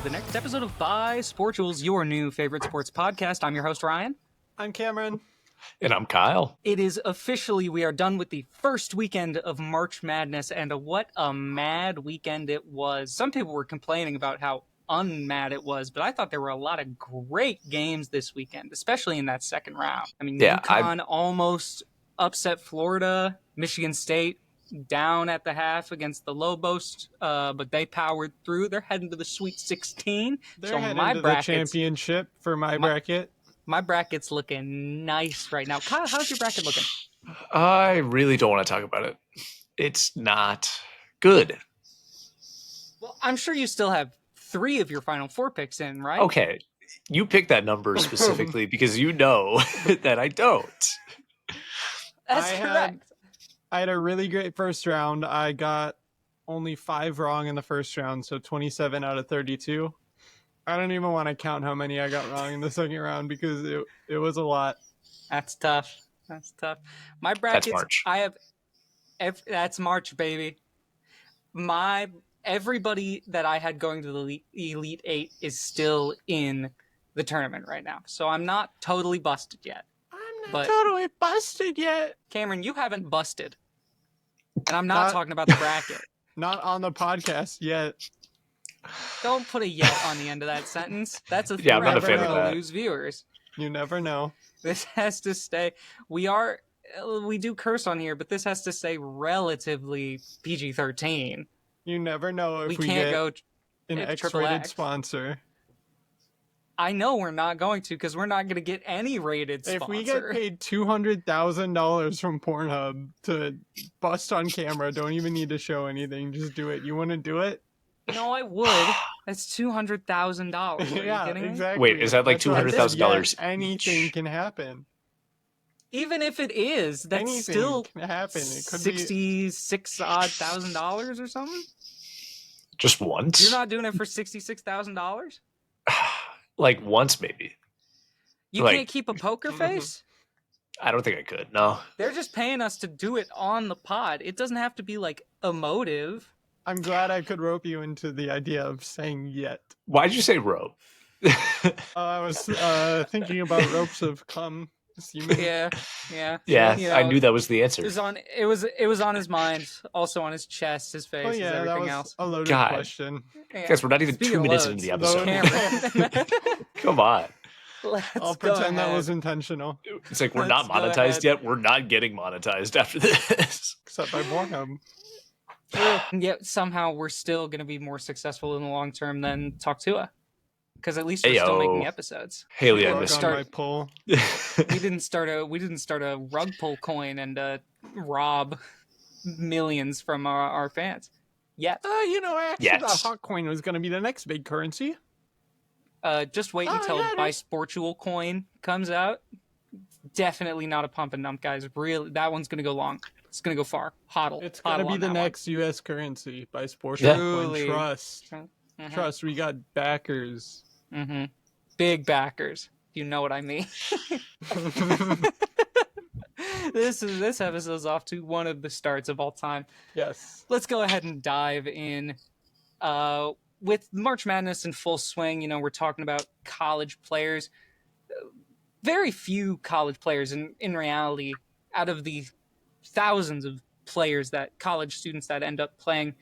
the next episode of Bisportuals, your new favorite sports podcast. I'm your host, Ryan. I'm Cameron. And I'm Kyle. It is officially, we are done with the first weekend of March Madness, and what a mad weekend it was. Some people were complaining about how unmad it was, but I thought there were a lot of great games this weekend, especially in that second round. I mean, UConn almost upset Florida, Michigan State down at the half against the Lobos, but they powered through. They're heading to the Sweet 16. They're heading to the championship for my bracket. My bracket's looking nice right now. Kyle, how's your bracket looking? I really don't want to talk about it. It's not good. Well, I'm sure you still have 3 of your final 4 picks in, right? Okay, you picked that number specifically because you know that I don't. That's correct. I had a really great first round. I got only 5 wrong in the first round, so 27 out of 32. I don't even want to count how many I got wrong in the second round because it was a lot. That's tough. My brackets, that's March. That's March, baby. Everybody that I had going to the Elite 8 is still in the tournament right now. So I'm not totally busted yet. Totally busted yet. Cameron, you haven't busted. And I'm not talking about the bracket. Not on the podcast yet. Don't put a yet on the end of that sentence. That's a I'm not a fan of to that. lose viewers. You never know. This has to stay. We do curse on here, but this has to stay relatively PG-13. You never know if we can't get go an X-rated sponsor. I know we're not going to, because we're not going to get any rated sponsor. If we get paid $200,000 from Pornhub to bust on camera, don't even need to show anything. Just do it. You want to do it? No, I would. That's $200,000. Yeah, you kidding me? exactly. Wait, is that like $200,000? Anything can happen. Even if it is, that's Anything still can happen. It could $66,000 or something. Just once? You're not doing it for $66,000. Like once, maybe. You can't keep a poker face? I don't think I could, no. They're just paying us to do it on the pod. It doesn't have to be, like, emotive. I'm glad I could rope you into the idea of saying yet. Why'd you say rope? I was thinking about ropes of cum. Yeah. I knew that was the answer. It was on his mind, also on his chest, his face, everything that was else. A loaded question. Yeah. Guys, we're not even 2 minutes into the episode. Come on. I'll pretend that was intentional. It's like we're not monetized yet. We're not getting monetized after this. Except by Pornhub. Yet somehow we're still going to be more successful in the long term than Talk Tua. Because at least we're still making episodes. Haley, I missed my pull. We didn't start a rug pull coin and rob millions from our fans. Yet. I actually thought hot coin was going to be the next big currency. Just wait until Bisportual coin comes out. Definitely not a pump and dump, guys. Really, that one's going to go long. It's going to go far. Hodl. It's going to be the next U.S. currency. Bisportual coin. Trust. Mm-hmm. Trust. We got backers. Mm-hmm. Big backers. You know what I mean. This episode's off to one of the starts of all time. Yes. Let's go ahead and dive in. With March Madness in full swing, we're talking about college players. Very few college players, in reality, out of the thousands of college students that end up playing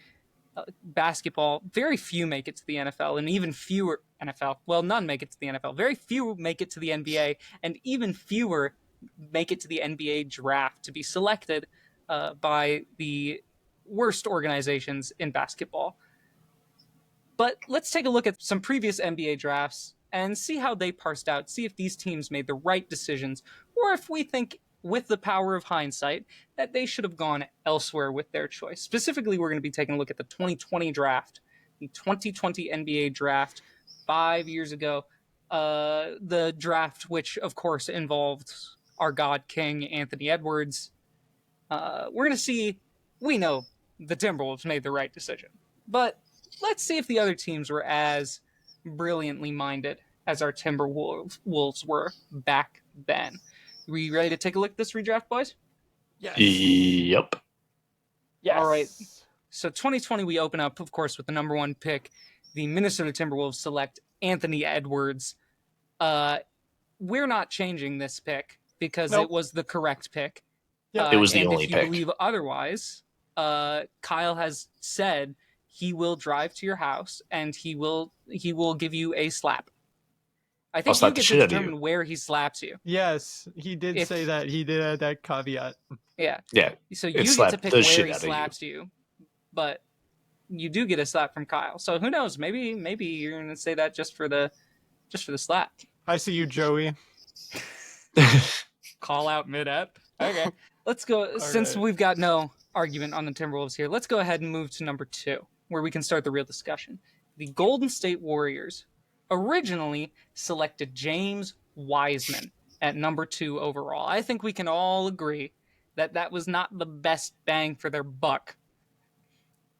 basketball, very few make it to the NFL, and even fewer none make it to the NFL. Very few make it to the NBA, and even fewer make it to the NBA draft to be selected by the worst organizations in basketball. But let's take a look at some previous NBA drafts and see how they parsed out, see if these teams made the right decisions, or if we think, with the power of hindsight, that they should have gone elsewhere with their choice. Specifically, we're going to be taking a look at the 2020 draft, the 2020 NBA draft 5 years ago. The draft, which, of course, involved our God King, Anthony Edwards. We're going to see, we know the Timberwolves made the right decision. But let's see if the other teams were as brilliantly minded as our Timberwolves were back then. Are we ready to take a look at this redraft, boys? Yes. Yep. Yes. All right. So 2020, we open up, of course, with the number 1 pick the Minnesota Timberwolves select Anthony Edwards. We're not changing this pick because it was the correct pick. Yep. It was the and only if you pick. believe otherwise, Kyle has said he will drive to your house and he will give you a slap. I think you get to determine where he slaps you. Yes, he did say that. He did add that caveat. Yeah. Yeah. So you get to pick where he slaps you, but you do get a slap from Kyle. So who knows? Maybe you're gonna say that just for the slap. I see you, Joey. Call out mid-ep. Okay. Let's go. Since we've got no argument on the Timberwolves here, let's go ahead and move to number 2, where we can start the real discussion. The Golden State Warriors originally selected James Wiseman at number 2 overall. I think we can all agree that was not the best bang for their buck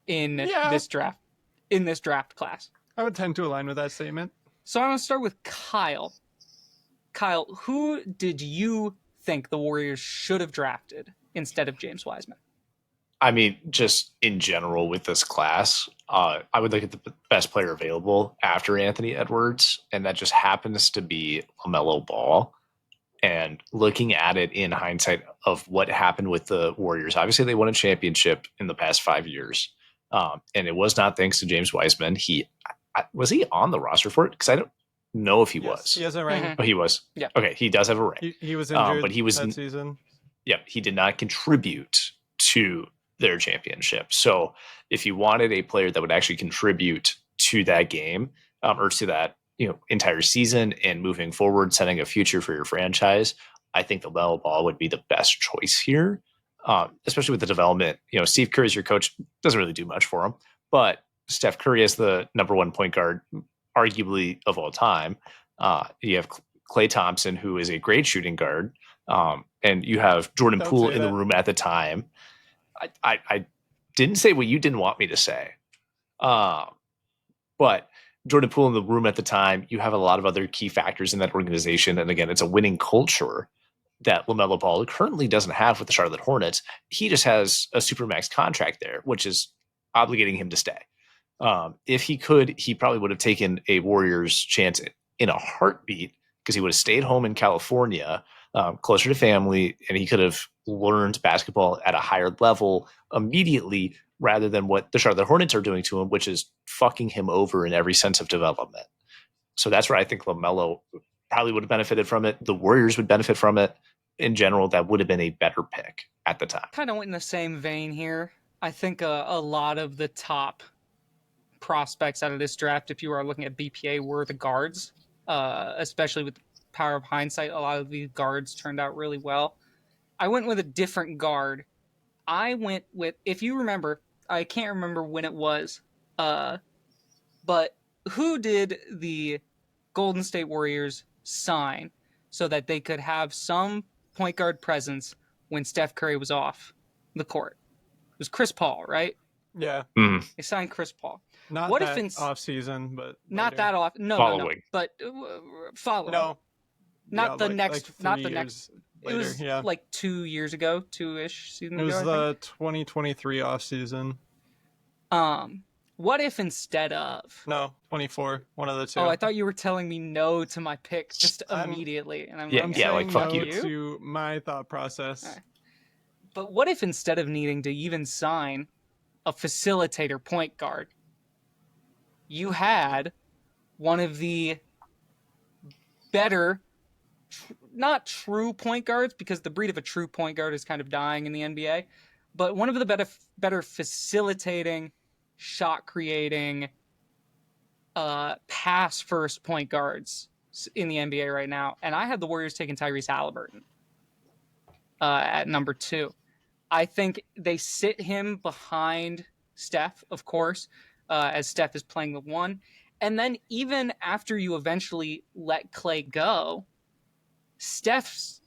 in this draft class. I would tend to align with that statement. So I'm going to start with Kyle. Kyle, who did you think the Warriors should have drafted instead of James Wiseman? I mean, just in general with this class, I would look at the best player available after Anthony Edwards, and that just happens to be LaMelo Ball. And looking at it in hindsight of what happened with the Warriors, obviously they won a championship in the past 5 years, and it was not thanks to James Wiseman. Was he on the roster for it? Because I don't know if he was. He has a ring. Mhm. Oh, he was. Yeah. Okay, he does have a ring. He was injured, but he was that season. Yeah, he did not contribute to their championship. So if you wanted a player that would actually contribute to that game, or to that entire season and moving forward, setting a future for your franchise, I think the LaMelo Ball would be the best choice here, especially with the development. Steve Kerr as your coach doesn't really do much for him, but Steph Curry as the number 1 point guard, arguably of all time. You have Klay Thompson, who is a great shooting guard, and you have Jordan Poole in the room at the time. I didn't say what you didn't want me to say, but Jordan Poole in the room at the time, you have a lot of other key factors in that organization. And again, it's a winning culture that LaMelo Ball currently doesn't have with the Charlotte Hornets. He just has a supermax contract there, which is obligating him to stay. If he could, he probably would have taken a Warriors chance in a heartbeat, because he would have stayed home in California, closer to family, and he could have learned basketball at a higher level immediately, rather than what the Charlotte Hornets are doing to him, which is fucking him over in every sense of development. So that's where I think LaMelo probably would have benefited from it. The Warriors would benefit from it. In general, that would have been a better pick at the time. Kind of went in the same vein here. I think a lot of the top prospects out of this draft, if you are looking at BPA, were the guards, especially with the power of hindsight. A lot of these guards turned out really well. I went with a different guard. I went with, if you remember, I can't remember when it was, but who did the Golden State Warriors sign so that they could have some point guard presence when Steph Curry was off the court? It was Chris Paul, right? Yeah. Mm. They signed Chris Paul. Not what that if off season, but not later. that off. No, Following. But following. No. Not the next. Like not the 3 next. years later, it was yeah. like 2 years ago, 2-ish seasons It was ago. the 2023 off season. What if instead of? No, 24. One of the two. Oh, I thought you were telling me no to my pick just immediately, and I'm Yeah, like, yeah, saying like, fuck no you. to my thought process. Right. But what if instead of needing to even sign a facilitator point guard, you had one of the better, not true point guards, because the breed of a true point guard is kind of dying in the NBA, but one of the better facilitating, shot creating, pass first point guards in the NBA right now. And I had the Warriors taking Tyrese Halliburton at number 2. I think they sit him behind Steph, of course, as Steph is playing the 1. And then even after you eventually let Klay go, Steph's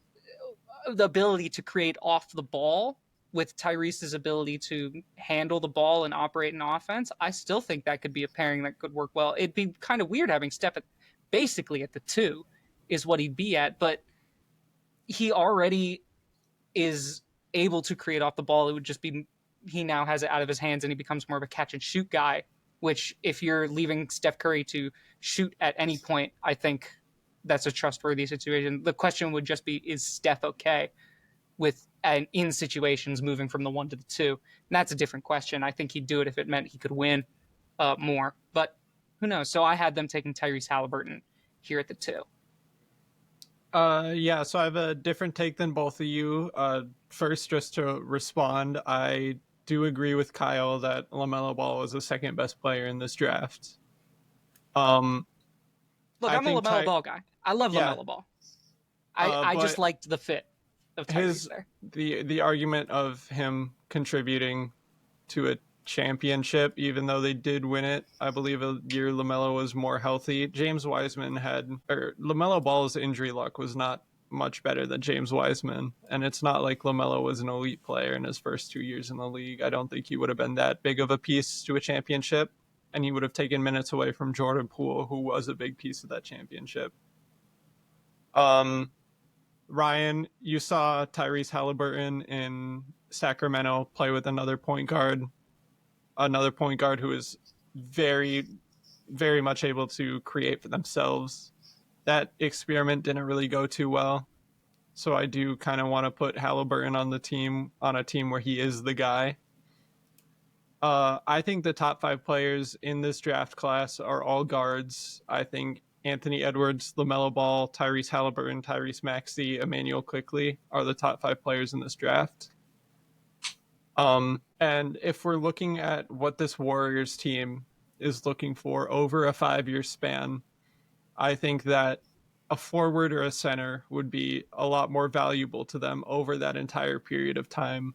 the ability to create off the ball with Tyrese's ability to handle the ball and operate an offense, I still think that could be a pairing that could work well. It'd be kind of weird having Steph basically at the 2 is what he'd be at, but he already is able to create off the ball. It would just be he now has it out of his hands and he becomes more of a catch and shoot guy which if you're leaving Steph Curry to shoot at any point, I think that's a trustworthy situation. The question would just be, is Steph okay with in situations moving from the 1 to the 2? And that's a different question. I think he'd do it if it meant he could win more, but who knows? So I had them taking Tyrese Halliburton here at the 2. Yeah, so I have a different take than both of you. First, just to respond, I do agree with Kyle that LaMelo Ball was the second best player in this draft. Look, I'm a LaMelo Ball guy. I love LaMelo Ball. I just liked the fit of Tyrese there. The argument of him contributing to a championship, even though they did win it, I believe a year LaMelo was more healthy. LaMelo Ball's injury luck was not much better than James Wiseman, and it's not like LaMelo was an elite player in his first 2 years in the league. I don't think he would have been that big of a piece to a championship, and he would have taken minutes away from Jordan Poole, who was a big piece of that championship. Ryan, you saw Tyrese Halliburton in Sacramento play with another point guard who is very, very much able to create for themselves. That experiment didn't really go too well. So I do kind of want to put Halliburton on a team where he is the guy. I think the top 5 players in this draft class are all guards. I think Anthony Edwards, LaMelo Ball, Tyrese Halliburton, Tyrese Maxey, Emmanuel Quickley are the top 5 players in this draft. And if we're looking at what this Warriors team is looking for over a 5-year span, I think that a forward or a center would be a lot more valuable to them over that entire period of time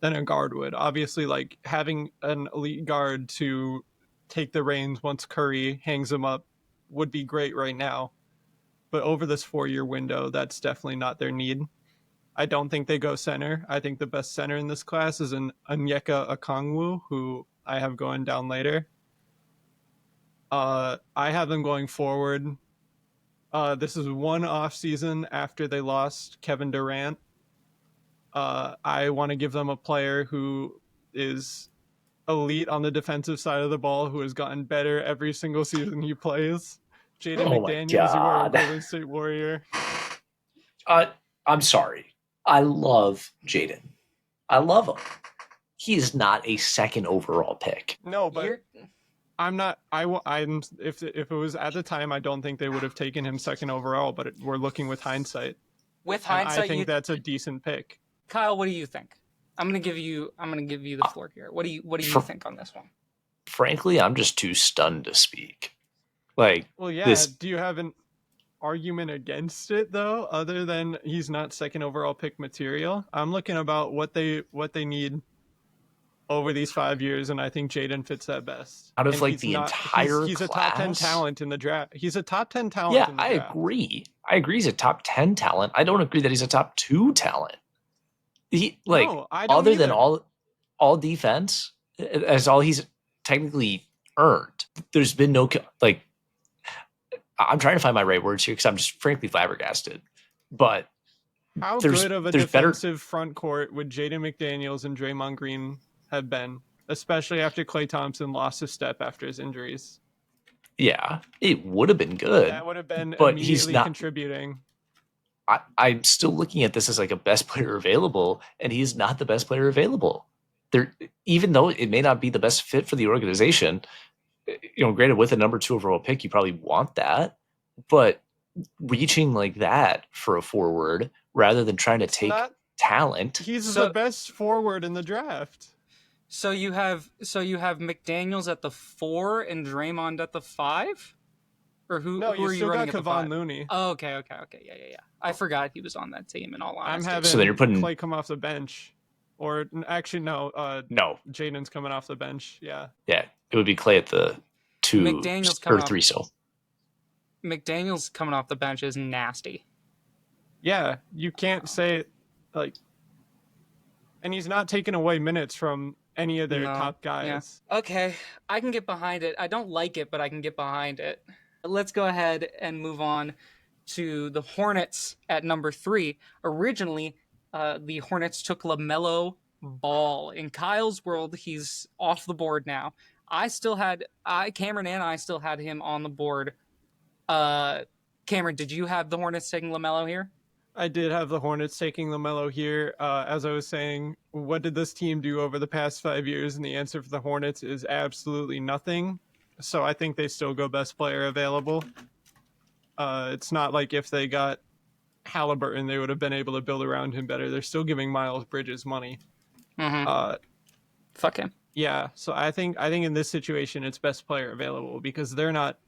than a guard would. Obviously, like having an elite guard to take the reins once Curry hangs him up would be great right now. But over this 4-year window, that's definitely not their need. I don't think they go center. I think the best center in this class is an Onyeka Okongwu, who I have going down later. I have them going forward. This is one off season after they lost Kevin Durant. I want to give them a player who is elite on the defensive side of the ball, who has gotten better every single season he plays. Jaden McDaniels, you are a Golden State Warrior. I'm sorry. I love Jaden. I love him. He is not a second overall pick. No, but I'm not. I'm. If it was at the time, I don't think they would have taken him second overall. But we're looking with hindsight. With hindsight, I think that's a decent pick. Kyle, what do you think? I'm gonna give you the floor here. What do you think on this one? Frankly, I'm just too stunned to speak. Like, well, yeah. Do you have an argument against it though, other than he's not second overall pick material? I'm looking about what they need over these 5 years, and I think Jaden fits that best. Out of like the entire he's class? a top 10 talent in the draft. He's a top 10 talent. Yeah, I agree. I agree he's a top 10 talent. I don't agree that he's a top 2 talent. He other than all defense, as all he's technically earned. There's been no like. I'm trying to find my right words here because I'm just frankly flabbergasted. But how good of a defensive front court would Jaden McDaniels and Draymond Green have been, especially after Klay Thompson lost a step after his injuries? Yeah, it would have been good. That would have been but immediately he's not contributing. I'm still looking at this as like a best player available, and he's not the best player available. There, even though it may not be the best fit for the organization, granted with a number 2 overall pick, you probably want that, but reaching like that for a forward rather than trying to take talent. He's the best forward in the draft. So you have McDaniels at the 4 and Draymond at the 5? Or who are you running at the 5? Kevon Looney. Oh, okay. Yeah. I forgot he was on that team, in all honesty. I'm having so then you're putting Klay come off the bench. Or actually, no. No. Jaden's coming off the bench. Yeah. Yeah, it would be Klay at the 2 or 3 still. McDaniels coming off the bench is nasty. Yeah, you can't say like, and he's not taking away minutes from any of their top guys. Yeah. Okay, I can get behind it. I don't like it, but I can get behind it. Let's go ahead and move on to the Hornets at number 3. Originally, the Hornets took LaMelo Ball. In Kyle's world, he's off the board now. Cameron and I still had him on the board. Cameron, did you have the Hornets taking LaMelo here? I did have the Hornets taking LaMelo here. As I was saying, what did this team do over the past 5 years? And the answer for the Hornets is absolutely nothing. So I think they still go best player available. It's not like if they got Halliburton, they would have been able to build around him better. They're still giving Miles Bridges money. Mm-hmm. Fuck him. Yeah, so I think in this situation it's best player available because they're not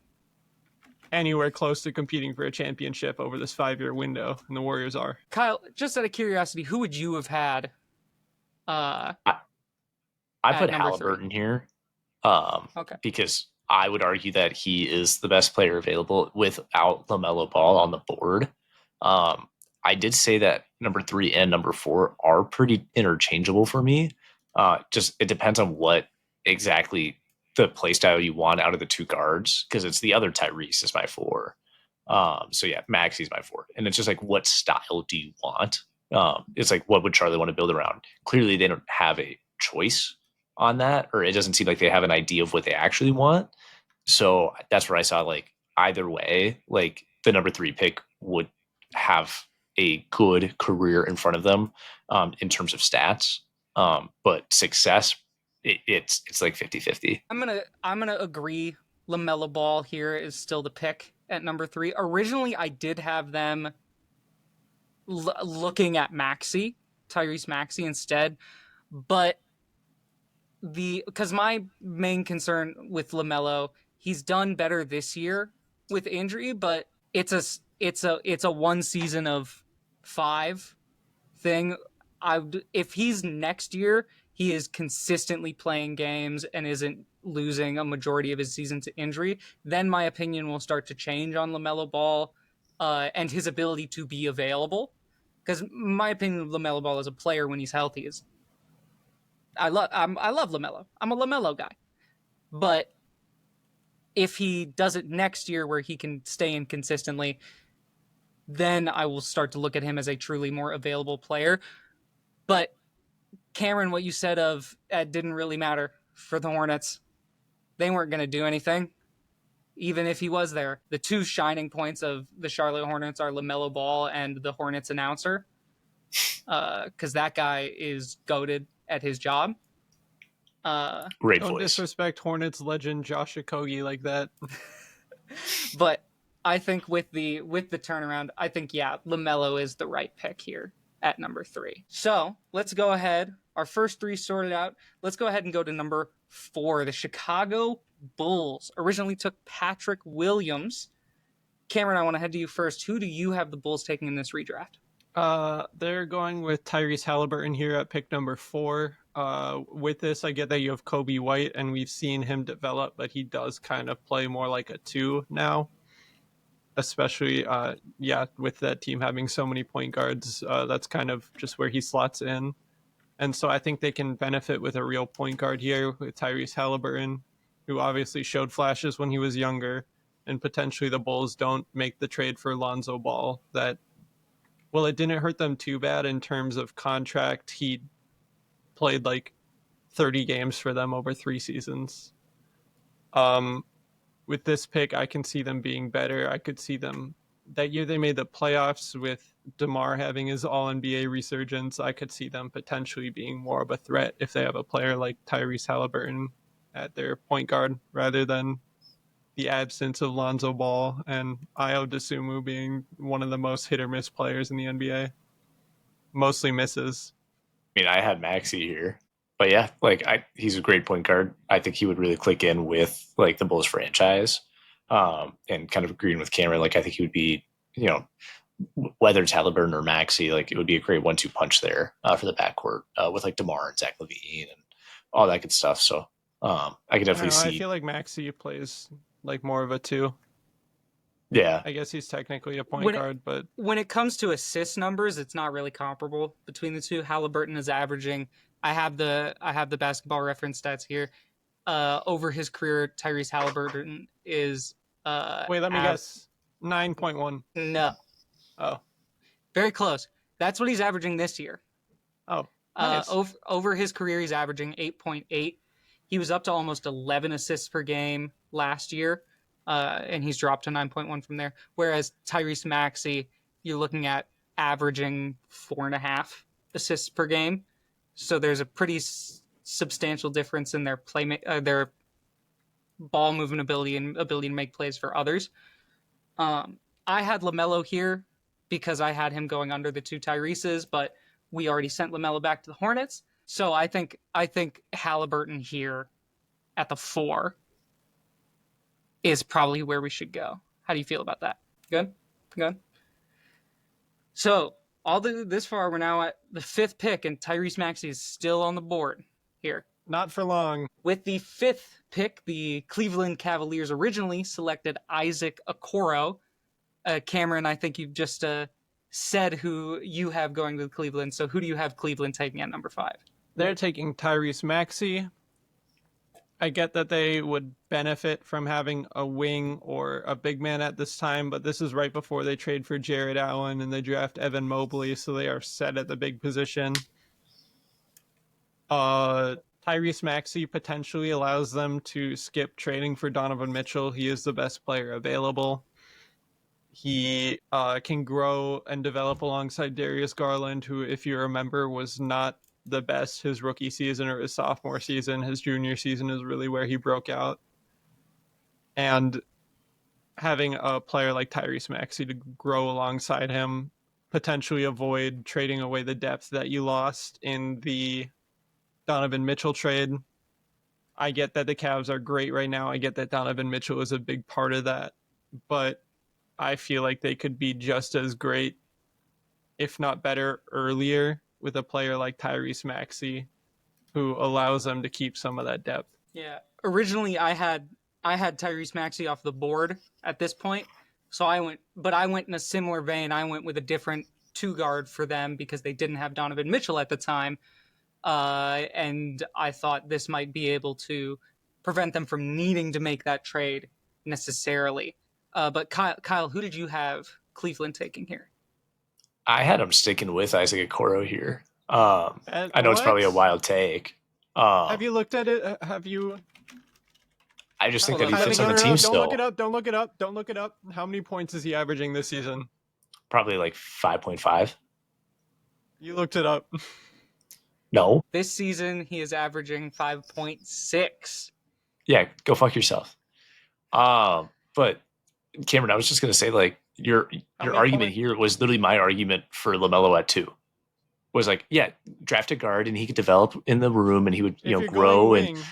anywhere close to competing for a championship over this 5-year window, and the Warriors are. Kyle, just out of curiosity, who would you have had? I at put number Halliburton here Okay. because I would argue that he is the best player available without LaMelo Ball on the board. I did say that number 3 and number 4 are pretty interchangeable for me. Just it depends on what exactly the play style you want out of the two guards, because it's the other Tyrese is my 4. So yeah, Maxi's my 4, and it's just like, what style do you want? It's like, what would Charlie want to build around? Clearly, they don't have a choice on that, or it doesn't seem like they have an idea of what they actually want. So that's where I saw, like, either way, like the number 3 pick would have a good career in front of them in terms of stats. But success, it's like 50-50. I'm gonna agree. LaMelo Ball here is still the pick at number 3. Originally, I did have them looking at Tyrese Maxey instead, but because my main concern with LaMelo, he's done better this year with injury, but it's a 1 season of 5 thing. If he's next year, he is consistently playing games and isn't losing a majority of his season to injury, then my opinion will start to change on LaMelo Ball and his ability to be available. Because my opinion of LaMelo Ball as a player when he's healthy is, I love LaMelo. I'm a LaMelo guy, but if he does it next year where he can stay in consistently, then I will start to look at him as a truly more available player. But Cameron, what you said of didn't really matter for the Hornets. They weren't going to do anything, even if he was there. The 2 shining points of the Charlotte Hornets are LaMelo Ball and the Hornets announcer, because that guy is goated at his job. Great Don't voice. disrespect Hornets legend Josh Okogie like that. But I think with the turnaround, I think, yeah, LaMelo is the right pick here at number 3. So let's go ahead. Our first 3 sorted out. Let's go ahead and go to number 4. The Chicago Bulls originally took Patrick Williams. Cameron, I want to head to you first. Who do you have the Bulls taking in this redraft? They're going with Tyrese Halliburton here at pick number 4. With this, I get that you have Kobe White, and we've seen him develop, but he does kind of play more like a 2 now. Especially, with that team having so many point guards, that's kind of just where he slots in. And so I think they can benefit with a real point guard here with Tyrese Halliburton, who obviously showed flashes when he was younger, and potentially the Bulls don't make the trade for Lonzo Ball. It didn't hurt them too bad in terms of contract. He played like 30 games for them over 3 seasons. With this pick, I can see them being better. I could see them that year they made the playoffs with DeMar having his All-NBA resurgence. I could see them potentially being more of a threat if they have a player like Tyrese Halliburton at their point guard rather than the absence of Lonzo Ball and Ayo Dosunmu being one of the most hit or miss players in the NBA. Mostly misses. I mean, I had Maxey here, but yeah, like he's a great point guard. I think he would really click in with like the Bulls franchise, and kind of agreeing with Cameron. Like I think he would be, whether it's Halliburton or Maxey, like it would be a great 1-2 punch there for the backcourt with like DeMar and Zach LaVine and all that good stuff. So I could definitely see. I feel like Maxey plays like more of a 2. Yeah, I guess he's technically a point guard, but when it comes to assist numbers, it's not really comparable between the 2. Halliburton is averaging. I have the basketball reference stats here. Over his career, Tyrese Halliburton is. Wait, let me guess. 9.1. No. Oh. Very close. That's what he's averaging this year. Oh. Nice. Over his career, he's averaging 8.8. He was up to almost 11 assists per game last year, and he's dropped to 9.1 from there. Whereas Tyrese Maxey, you're looking at averaging 4.5 assists per game. So there's a pretty substantial difference in their ball movement ability and ability to make plays for others. I had LaMelo here because I had him going under the 2 Tyreses, but we already sent LaMelo back to the Hornets. So I think Halliburton here at the 4 is probably where we should go. How do you feel about that? Good? So this far, we're now at the 5th pick, and Tyrese Maxey is still on the board here. Not for long. With the 5th pick, the Cleveland Cavaliers originally selected Isaac Okoro. Cameron, I think you've just said who you have going to Cleveland. So who do you have Cleveland taking at number 5? They're taking Tyrese Maxey. I get that they would benefit from having a wing or a big man at this time, but this is right before they trade for Jared Allen and they draft Evan Mobley, so they are set at the big position. Tyrese Maxey potentially allows them to skip trading for Donovan Mitchell. He is the best player available. He can grow and develop alongside Darius Garland, who, if you remember, was not the best his rookie season or his sophomore season. His junior season is really where he broke out. And having a player like Tyrese Maxey to grow alongside him, potentially avoid trading away the depth that you lost in the Donovan Mitchell trade. I get that the Cavs are great right now. I get that Donovan Mitchell is a big part of that. But I feel like they could be just as great, if not better, earlier with a player like Tyrese Maxey, who allows them to keep some of that depth. Yeah. Originally, I had Tyrese Maxey off the board at this point, so I went in a similar vein. I went with a different 2 guard for them because they didn't have Donovan Mitchell at the time, and I thought this might be able to prevent them from needing to make that trade necessarily. But Kyle, who did you have Cleveland taking here? I had him sticking with Isaac Okoro here. I know it's probably a wild take. Have you looked at it? Have you? I just think that he fits on the team still. Don't look it up. How many points is he averaging this season? Probably like 5.5. You looked it up. No. This season, he is averaging 5.6. Yeah, go fuck yourself. But Cameron, I was just gonna say, like, your argument here was literally my argument for LaMelo at 2. Was like, yeah, draft a guard and he could develop in the room and he would, grow wing, and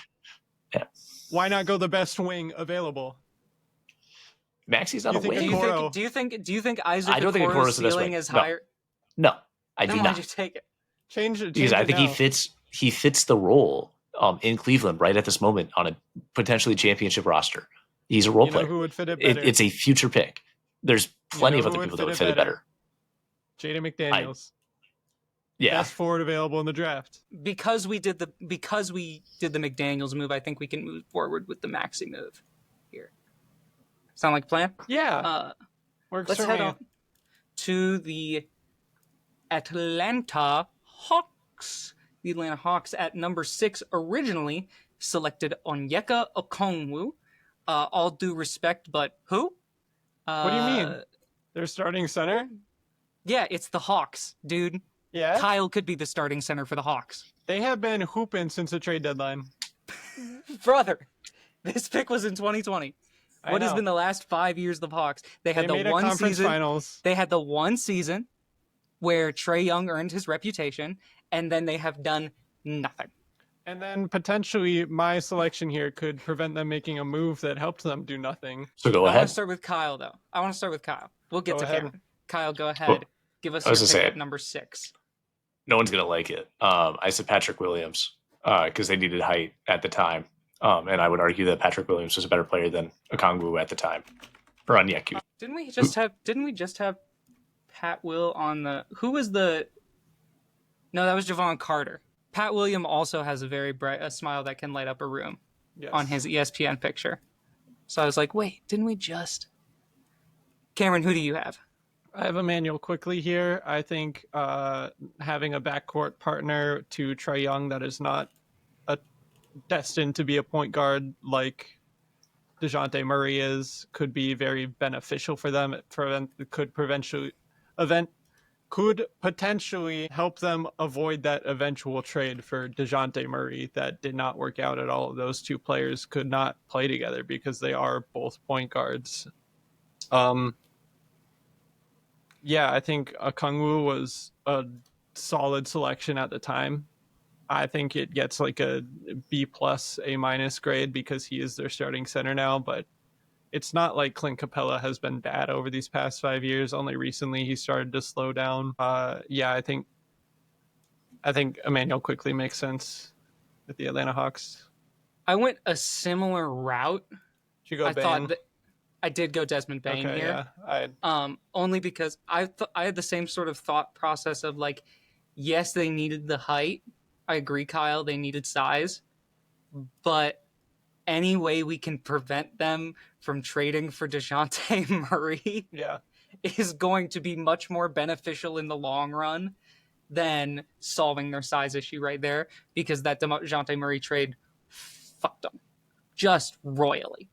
yeah. Why not go the best wing available? Maxey's not a wing. Do you think Isaac I don't think Okoro's the best ceiling wing. is higher? No, I do then not. Why'd you take it? Change it. Because I think he fits the role in Cleveland right at this moment on a potentially championship roster. He's a role player. Who would fit it better? It's a future pick. There's plenty of other people that would fit it better. Jaden McDaniels. Yeah. Best forward available in the draft. Because we did the McDaniels move, I think we can move forward with the Maxey move here. Sound like a plan? Yeah. Works let's for head me. on to the Atlanta Hawks. The Atlanta Hawks at number 6 originally selected Onyeka Okongwu. All due respect, but who? What do you mean? They're starting center? Yeah, it's the Hawks, dude. Yeah. Kyle could be the starting center for the Hawks. They have been hooping since the trade deadline. Brother, this pick was in 2020. What has been the last 5 years of the Hawks? They had made the one conference season. Finals. They had the one season where Trae Young earned his reputation, and then they have done nothing. And then potentially my selection here could prevent them making a move that helped them do nothing. So go I ahead. want to start with Kyle, though. We'll get Go to ahead. Cameron. Kyle, go ahead. Well, Give us I was your gonna pick say- at number 6. No one's gonna like it. I said Patrick Williams because they needed height at the time, and I would argue that Patrick Williams was a better player than Okongwu at the time. For Onyeka. Didn't we just have Pat Will on the? Who was the? No, that was Javon Carter. Pat William also has a very bright smile that can light up a room Yes. on his ESPN picture. So I was like, wait, didn't we just? Cameron, who do you have? I have Emmanuel quickly here. I think having a backcourt partner to Trae Young that is not a destined to be a point guard like DeJounte Murray is, could be very beneficial for them. Could potentially help them avoid that eventual trade for DeJounte Murray that did not work out at all. Those two players could not play together because they are both point guards. Yeah, I think Okongwu was a solid selection at the time. I think it gets like a B plus, A minus grade because he is their starting center now, but it's not like Clint Capella has been bad over these past 5 years. Only recently he started to slow down. Yeah, I think Emmanuel quickly makes sense with the Atlanta Hawks. I went a similar route. Did you go I Bane? thought that I did go Desmond Bane Okay, here. yeah. Only because I had the same sort of thought process of like, yes, they needed the height. I agree, Kyle. They needed size, but any way we can prevent them from trading for DeJounte Murray Yeah. is going to be much more beneficial in the long run than solving their size issue right there, because that DeJounte Murray trade fucked them just royally.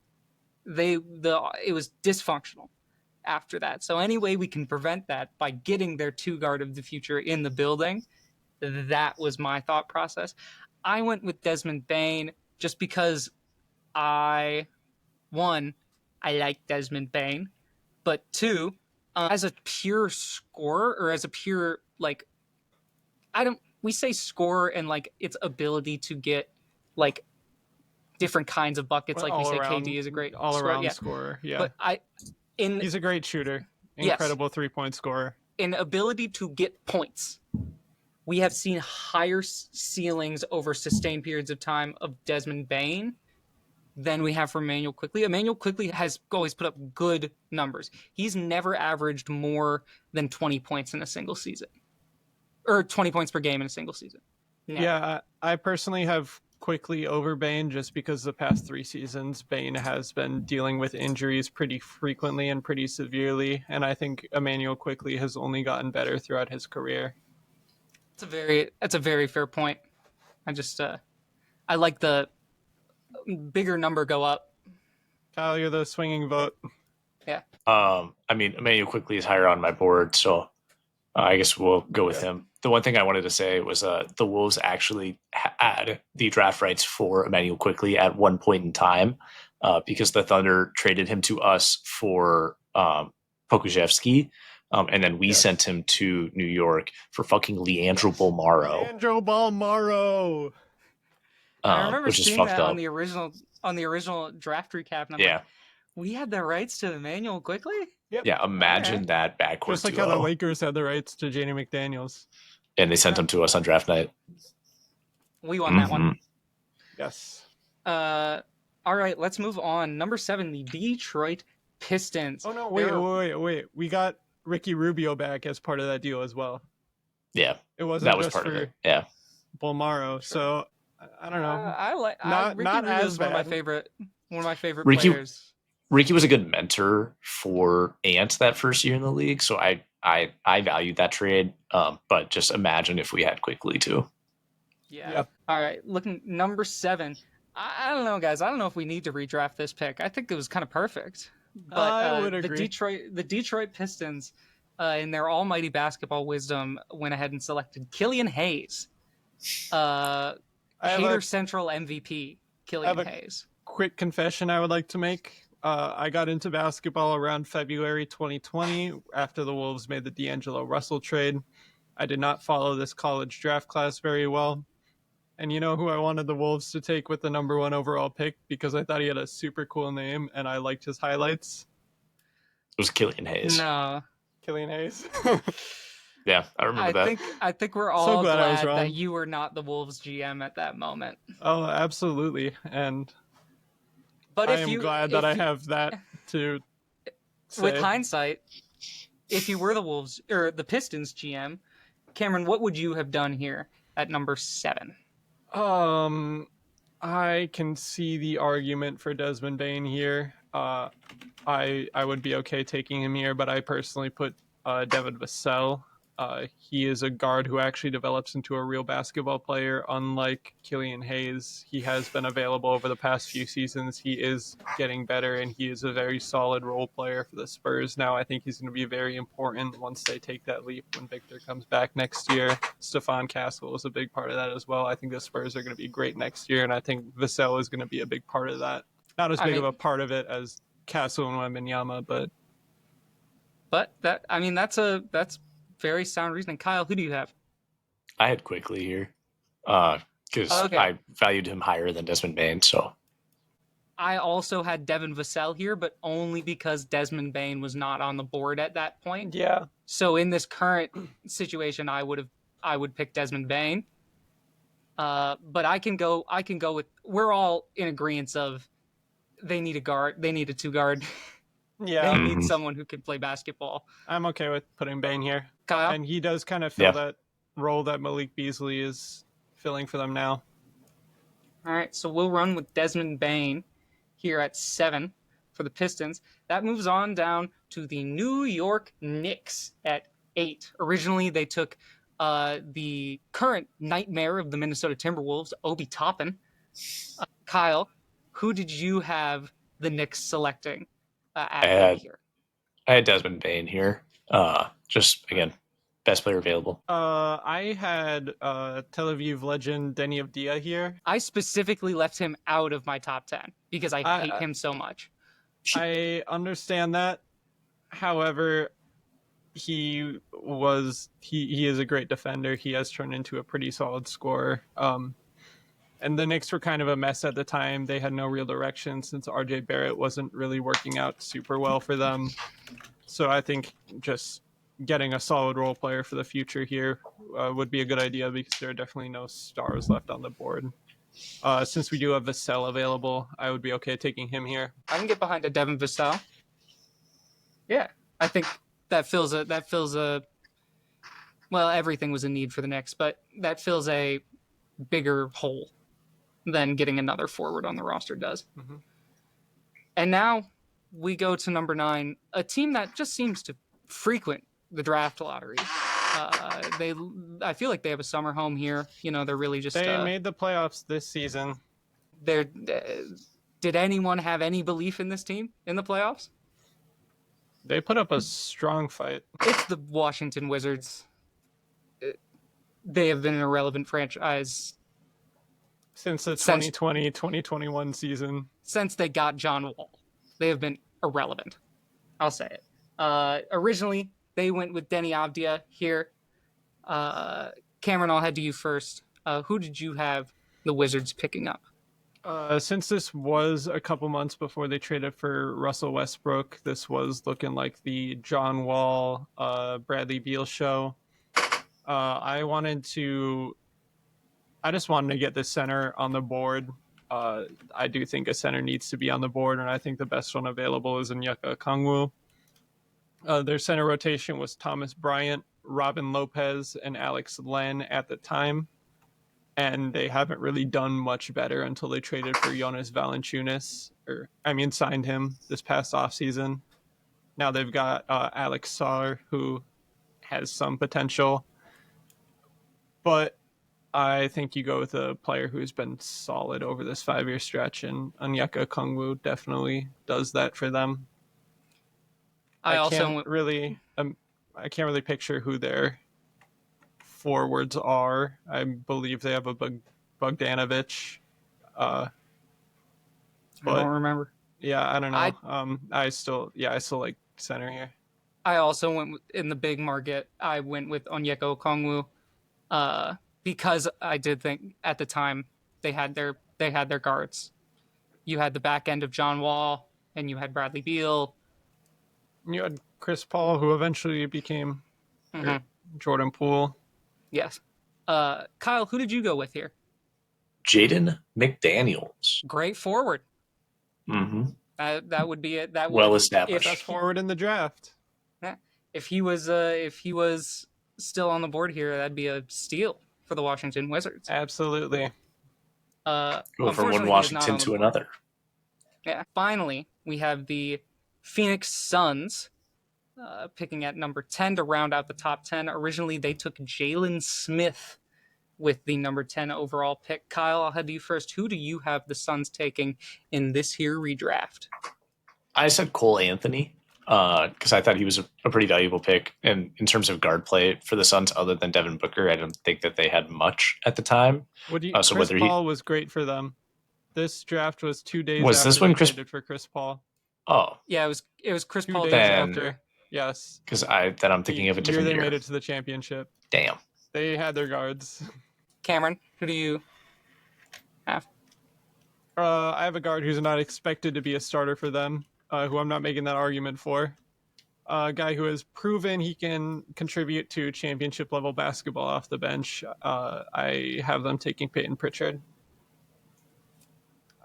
It was dysfunctional after that. So any way we can prevent that by getting their two guard of the future in the building, that was my thought process. I went with Desmond Bane just because I like Desmond Bane, but two, as a pure scorer or as a pure like, we say scorer and like its ability to get like different kinds of buckets. Like we say, KD is a great all-around scorer. Yeah, but he's a great shooter, incredible 3-point scorer. In ability to get points, we have seen higher ceilings over sustained periods of time of Desmond Bane than we have for Emmanuel Quickley. Emmanuel Quickley has always put up good numbers. He's never averaged more than 20 points in a single season, or 20 points per game in a single season. Never. Yeah, I personally have Quickley over Bane just because the past 3 seasons Bane has been dealing with injuries pretty frequently and pretty severely, and I think Emmanuel Quickley has only gotten better throughout his career. That's a very fair point. I like the bigger number go up. Kyle, you're the swinging vote. Yeah. I mean, Emmanuel Quickley is higher on my board, so I guess we'll go with him. The one thing I wanted to say was the Wolves actually had the draft rights for Emmanuel Quickley at one point in time because the Thunder traded him to us for Pokusevski. And then we sent him to New York for fucking Leandro Bolmaro. Leandro Bolmaro. I remember which seeing is fucked that up. on the original draft recap. And I'm like, we had the rights to Emmanuel Quickley? Yep. Yeah, imagine that backcourt just like duo. how the Lakers had the rights to Janie McDaniels. And they sent him to us on draft night. We won that one. Yes. All right, let's move on. Number 7, the Detroit Pistons. Oh, no, wait. We got Ricky Rubio back as part of that deal as well. Yeah. It wasn't that was just part for of it. Yeah. Bolmaro. Sure. So, I don't know. Ricky not Rubio is as one of my bad. favorite Ricky- players. Ricky was a good mentor for Ant that first year in the league, so I valued that trade. But just imagine if we had Quickley too. Yeah. All right. Looking number 7. I don't know, guys. I don't know if we need to redraft this pick. I think it was kind of perfect. But I would agree. The Detroit Pistons, in their almighty basketball wisdom, went ahead and selected Killian Hayes, Hater Central MVP. Killian Hayes. Quick confession I would like to make. I got into basketball around February 2020 after the Wolves made the D'Angelo Russell trade. I did not follow this college draft class very well. And you know who I wanted the Wolves to take with the number 1 overall pick because I thought he had a super cool name and I liked his highlights? It was Killian Hayes. No. Killian Hayes. Yeah, I remember that. I think we're all glad I was wrong. that you were not the Wolves GM at that moment. Oh, absolutely. But I am glad that I have that to say. With hindsight, if you were the Wolves or the Pistons GM, Cameron, what would you have done here at number 7? I can see the argument for Desmond Bane here. I would be okay taking him here, but I personally put Devin Vassell He is a guard who actually develops into a real basketball player. Unlike Killian Hayes, he has been available over the past few seasons. He is getting better, and he is a very solid role player for the Spurs now. I think he's going to be very important once they take that leap when Victor comes back next year. Stephon Castle is a big part of that as well. I think the Spurs are going to be great next year, and I think Vassell is going to be a big part of that. Not as big of a part of it as Castle and Wembanyama, but that's very sound reasoning. Kyle, who do you have? I had Quickly here because Okay. I valued him higher than Desmond Bain. So I also had Devin Vassell here, but only because Desmond Bain was not on the board at that point. yeah. So in this current situation, I would pick Desmond Bain. But I can go with, we're all in agreement of they need a guard. They need a 2-guard. Yeah. They need someone who can play basketball. I'm okay with putting Bain here. Kyle? And he does kind of fill that role that Malik Beasley is filling for them now. All right, so we'll run with Desmond Bain here at 7 for the Pistons. That moves on down to the New York Knicks at 8. Originally, they took the current nightmare of the Minnesota Timberwolves, Obi Toppin. Kyle, who did you have the Knicks selecting at 8 here? I had Desmond Bain here. Just, again, best player available. I had Tel Aviv legend Denny Avdia here. I specifically left him out of my top 10 because I hate him so much. I understand that. However, he is a great defender. He has turned into a pretty solid scorer. And the Knicks were kind of a mess at the time. They had no real direction since RJ Barrett wasn't really working out super well for them. So I think just getting a solid role player for the future here would be a good idea because there are definitely no stars left on the board. Since we do have Vassell available, I would be okay taking him here. I can get behind a Devin Vassell. Yeah, I think that fills a well, everything was a need for the Knicks, but that fills a bigger hole than getting another forward on the roster does. Mm-hmm. And now we go to number 9, a team that just seems to frequent the draft lottery. I feel like they have a summer home here. You know, they're really just... They made the playoffs this season. Did anyone have any belief in this team in the playoffs? They put up a strong fight. It's the Washington Wizards. They have been an irrelevant franchise since the 2020-2021 season. Since they got John Wall. They have been irrelevant. I'll say it. Originally, they went with Denny Avdia here. Cameron, I'll head to you first. Who did you have the Wizards picking up? Since this was a couple months before they traded for Russell Westbrook, this was looking like the John Wall, Bradley Beal show. I just wanted to get the center on the board. I do think a center needs to be on the board, and I think the best one available is Onyeka Okongwu. Their center rotation was Thomas Bryant, Robin Lopez, and Alex Len at the time. And they haven't really done much better until they traded for Jonas Valanciunas, signed him this past offseason. Now they've got Alex Sarr, who has some potential. But I think you go with a player who's been solid over this 5-year stretch, and Onyeka Okongwu definitely does that for them. I can't really picture who their forwards are. I believe they have a Bogdanovic. I don't remember. Yeah, I don't know. I still like center here. I also went in the big market. I went with Onyeka Okongwu because I did think at the time they had their guards. You had the back end of John Wall, and you had Bradley Beal. You had Chris Paul, who eventually became Jordan Poole. Yes. Kyle, who did you go with here? Jaden McDaniels. Great forward. Mm-hmm. That would be it. That would, well established. Best forward in the draft. Yeah. If he was still on the board here, that'd be a steal for the Washington Wizards. Absolutely. Go from one Washington to another. Yeah. Finally, we have the Phoenix Suns picking at number 10 to round out the top 10. Originally, they took Jalen Smith with the number 10 overall pick. Kyle, I'll head to you first. Who do you have the Suns taking in this here redraft? I said Cole Anthony because I thought he was a pretty valuable pick. And in terms of guard play for the Suns, other than Devin Booker, I don't think that they had much at the time. Chris Paul was great for them. This draft was 2 days was after this when they Chris traded for Chris Paul. Oh, yeah, it was Chris 2 Paul days after. Yes, because I'm thinking of a different year. They made it to the championship. Damn, they had their guards. Cameron, who do you have? I have a guard who's not expected to be a starter for them, who I'm not making that argument for. A guy who has proven he can contribute to championship level basketball off the bench. I have them taking Peyton Pritchard.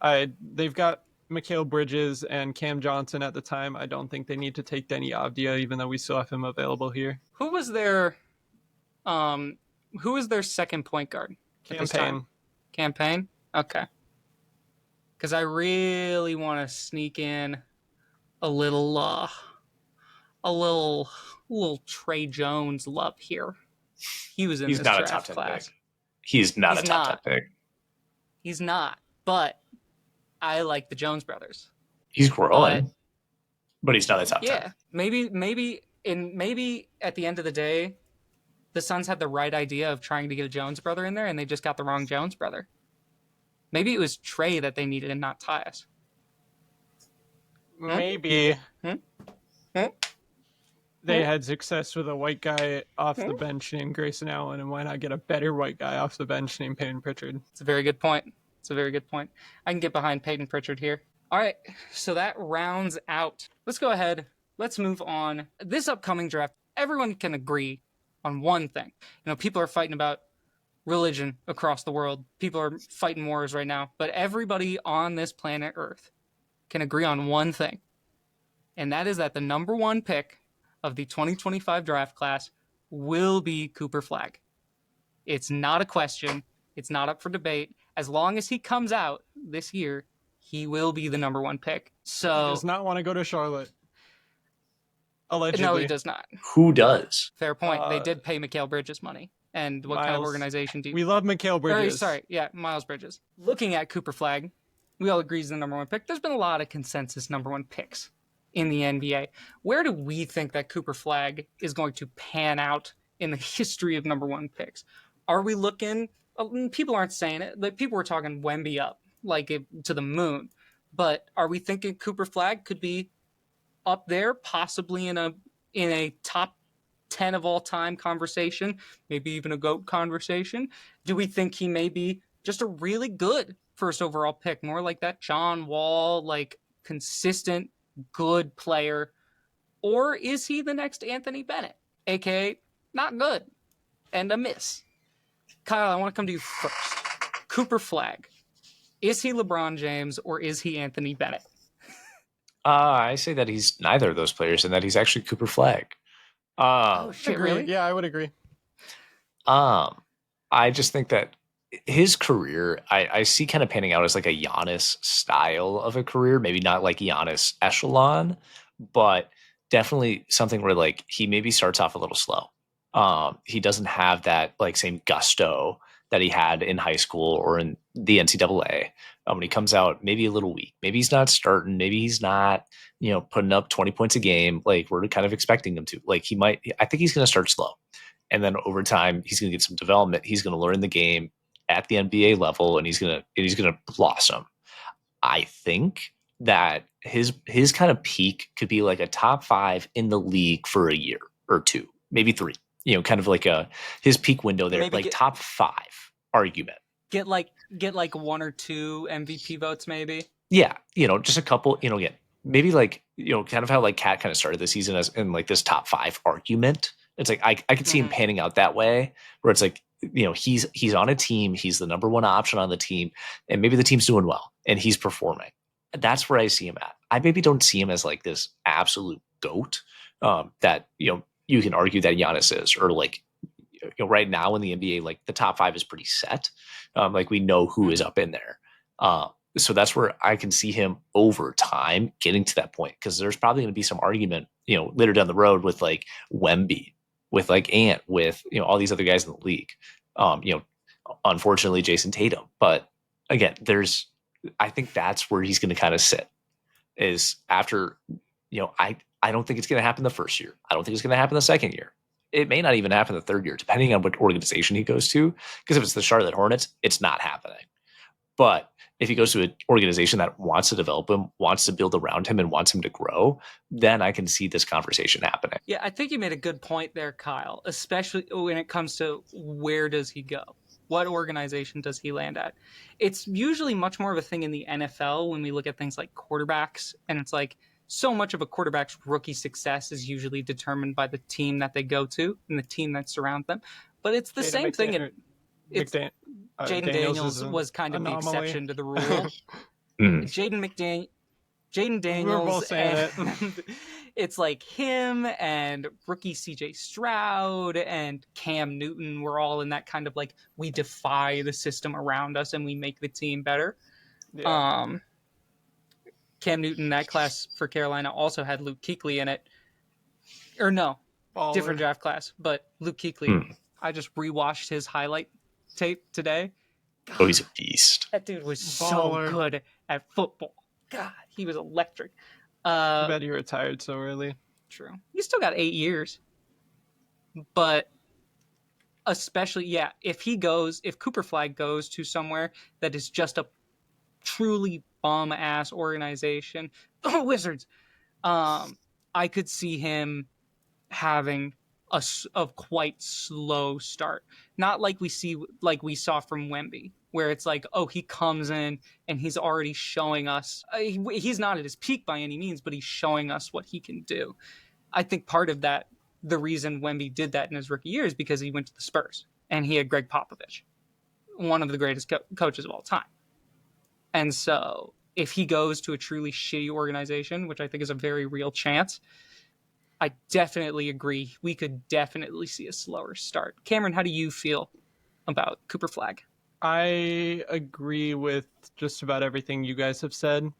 They've got Mikal Bridges and Cam Johnson at the time. I don't think they need to take Denny Avdia, even though we still have him available here. Who was their second point guard? Campaign? Okay. Because I really want to sneak in a little Trey Jones love here. He was in this draft class. Pick. He's not a top 10 pick. He's not, but I like the Jones brothers. He's growing, but he's not a top 10. Yeah, maybe at the end of the day, the Suns had the right idea of trying to get a Jones brother in there, and they just got the wrong Jones brother. Maybe it was Trey that they needed and not Tyus. Maybe. They had success with a white guy off the bench named Grayson Allen, and why not get a better white guy off the bench named Peyton Pritchard? It's a very good point. I can get behind Peyton Pritchard here. All right, so that rounds out. Let's go ahead. Let's move on. This upcoming draft, everyone can agree on one thing. You know, people are fighting about religion across the world. People are fighting wars right now. But everybody on this planet Earth can agree on one thing. And that is that the number one pick of the 2025 draft class will be Cooper Flagg. It's not a question. It's not up for debate. As long as he comes out this year, he will be the number one pick. So he does not want to go to Charlotte. Allegedly. No, he does not. Who does? Fair point. They did pay Mikal Bridges money. And what kind of organization do you... We love Mikal Bridges. Miles Bridges. Looking at Cooper Flagg, we all agree he's the number one pick. There's been a lot of consensus number one picks in the NBA. Where do we think that Cooper Flagg is going to pan out in the history of number one picks? Are we looking... People aren't saying it. Like, people were talking Wemby up, to the moon. But are we thinking Cooper Flagg could be up there, possibly in a top 10 of all time conversation, maybe even a GOAT conversation? Do we think he may be just a really good first overall pick, more like that John Wall, consistent, good player? Or is he the next Anthony Bennett, aka not good and a miss? Kyle, I want to come to you first. Cooper Flagg, is he LeBron James or is he Anthony Bennett? I say that he's neither of those players and that he's actually Cooper Flagg. Oh shit, really? Yeah, I would agree. I just think that his career, I see kind of panning out as like a Giannis style of a career. Maybe not like Giannis echelon, but definitely something where he maybe starts off a little slow. He doesn't have that same gusto that he had in high school or in the NCAA. When he comes out, maybe a little weak. Maybe he's not starting. Maybe he's not, putting up 20 points a game. We're kind of expecting him to. I think he's going to start slow. And then over time, he's going to get some development. He's going to learn the game at the NBA level, and he's going to blossom. I think that his kind of peak could be a top 5 in the league for a year or two, maybe 3. Kind of his peak window there, top 5 argument. Get 1 or 2 MVP votes, maybe. Yeah, just a couple. Maybe kind of how Cat kind of started the season as in this top 5 argument. It's I could see him panning out that way, where it's he's on a team, he's the number one option on the team, and maybe the team's doing well and he's performing. That's where I see him at. I maybe don't see him as this absolute GOAT that you can argue that Giannis is, or right now in the NBA, the top 5 is pretty set. We know who is up in there. So that's where I can see him over time getting to that point, because there's probably going to be some argument later down the road with like Wemby, with like Ant, with all these other guys in the league. Unfortunately, Jason Tatum. But again, I think that's where he's going to kind of sit. Is after, I don't think it's going to happen the first year. I don't think it's going to happen the second year. It may not even happen the third year, depending on what organization he goes to. Because if it's the Charlotte Hornets, it's not happening. But if he goes to an organization that wants to develop him, wants to build around him, and wants him to grow, then I can see this conversation happening. Yeah, I think you made a good point there, Kyle, especially when it comes to where does he go? What organization does he land at? It's usually much more of a thing in the NFL when we look at things like quarterbacks, and it's like so much of a quarterback's rookie success is usually determined by the team that they go to and the team that surrounds them. But it's the same thing in Jaden Daniels was kind of the exception to the rule. Jaden Daniels, it's like him and rookie CJ Stroud and Cam Newton were all in that kind of like, we defy the system around us and we make the team better. Yeah. Cam Newton, that class for Carolina, also had Luke Kuechly in it. Or no, different draft class, but Luke Kuechly. I just rewatched his highlight tape today. God, oh, he's a beast. That dude was so good at football. God, he was electric. I bet he retired so early. True. He's still got 8 years. But especially, if Cooper Flagg goes to somewhere that is just a truly bum-ass organization, Wizards, I could see him having a quite slow start. Not like we saw from Wemby, where it's like, oh, he comes in and he's already showing us. He's not at his peak by any means, but he's showing us what he can do. I think part of that, the reason Wemby did that in his rookie year is because he went to the Spurs and he had Greg Popovich, one of the greatest coaches of all time. And so if he goes to a truly shitty organization, which I think is a very real chance, I definitely agree. We could definitely see a slower start. Cameron, how do you feel about Cooper Flagg? I agree with just about everything you guys have said.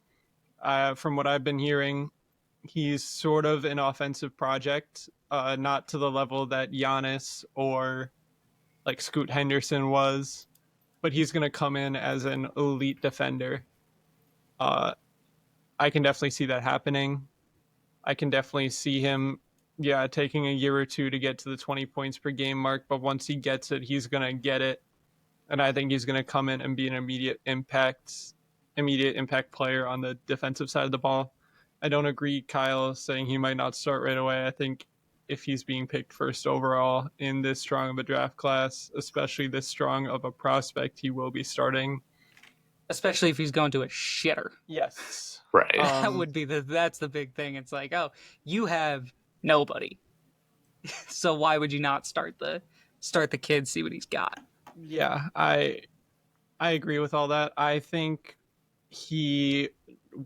From what I've been hearing, he's sort of an offensive project, not to the level that Giannis or like Scoot Henderson was, but he's going to come in as an elite defender. I can definitely see that happening. I can definitely see him, taking a year or two to get to the 20 points per game mark, but once he gets it, he's going to get it. And I think he's going to come in and be an immediate impact player on the defensive side of the ball. I don't agree, Kyle, saying he might not start right away. I think if he's being picked first overall in this strong of a draft class, especially this strong of a prospect, he will be starting. Especially if he's going to a shitter. Yes. Right. That would be that's the big thing. It's like, oh, you have nobody. So why would you not start the kid, see what he's got? Yeah, I agree with all that. I think he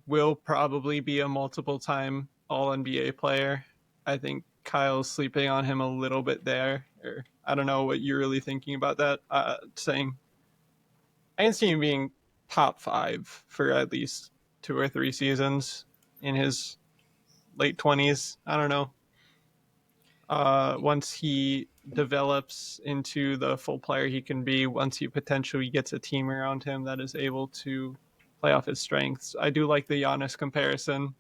will probably be a multiple-time All-NBA player. I think Kyle's sleeping on him a little bit there. Or I don't know what you're really thinking about that. Saying I can see him being top 5 for at least 2 or 3 seasons in his late 20s. I don't know. Once he develops into the full player he can be, once he potentially gets a team around him that is able to play off his strengths. I do like the Giannis comparison.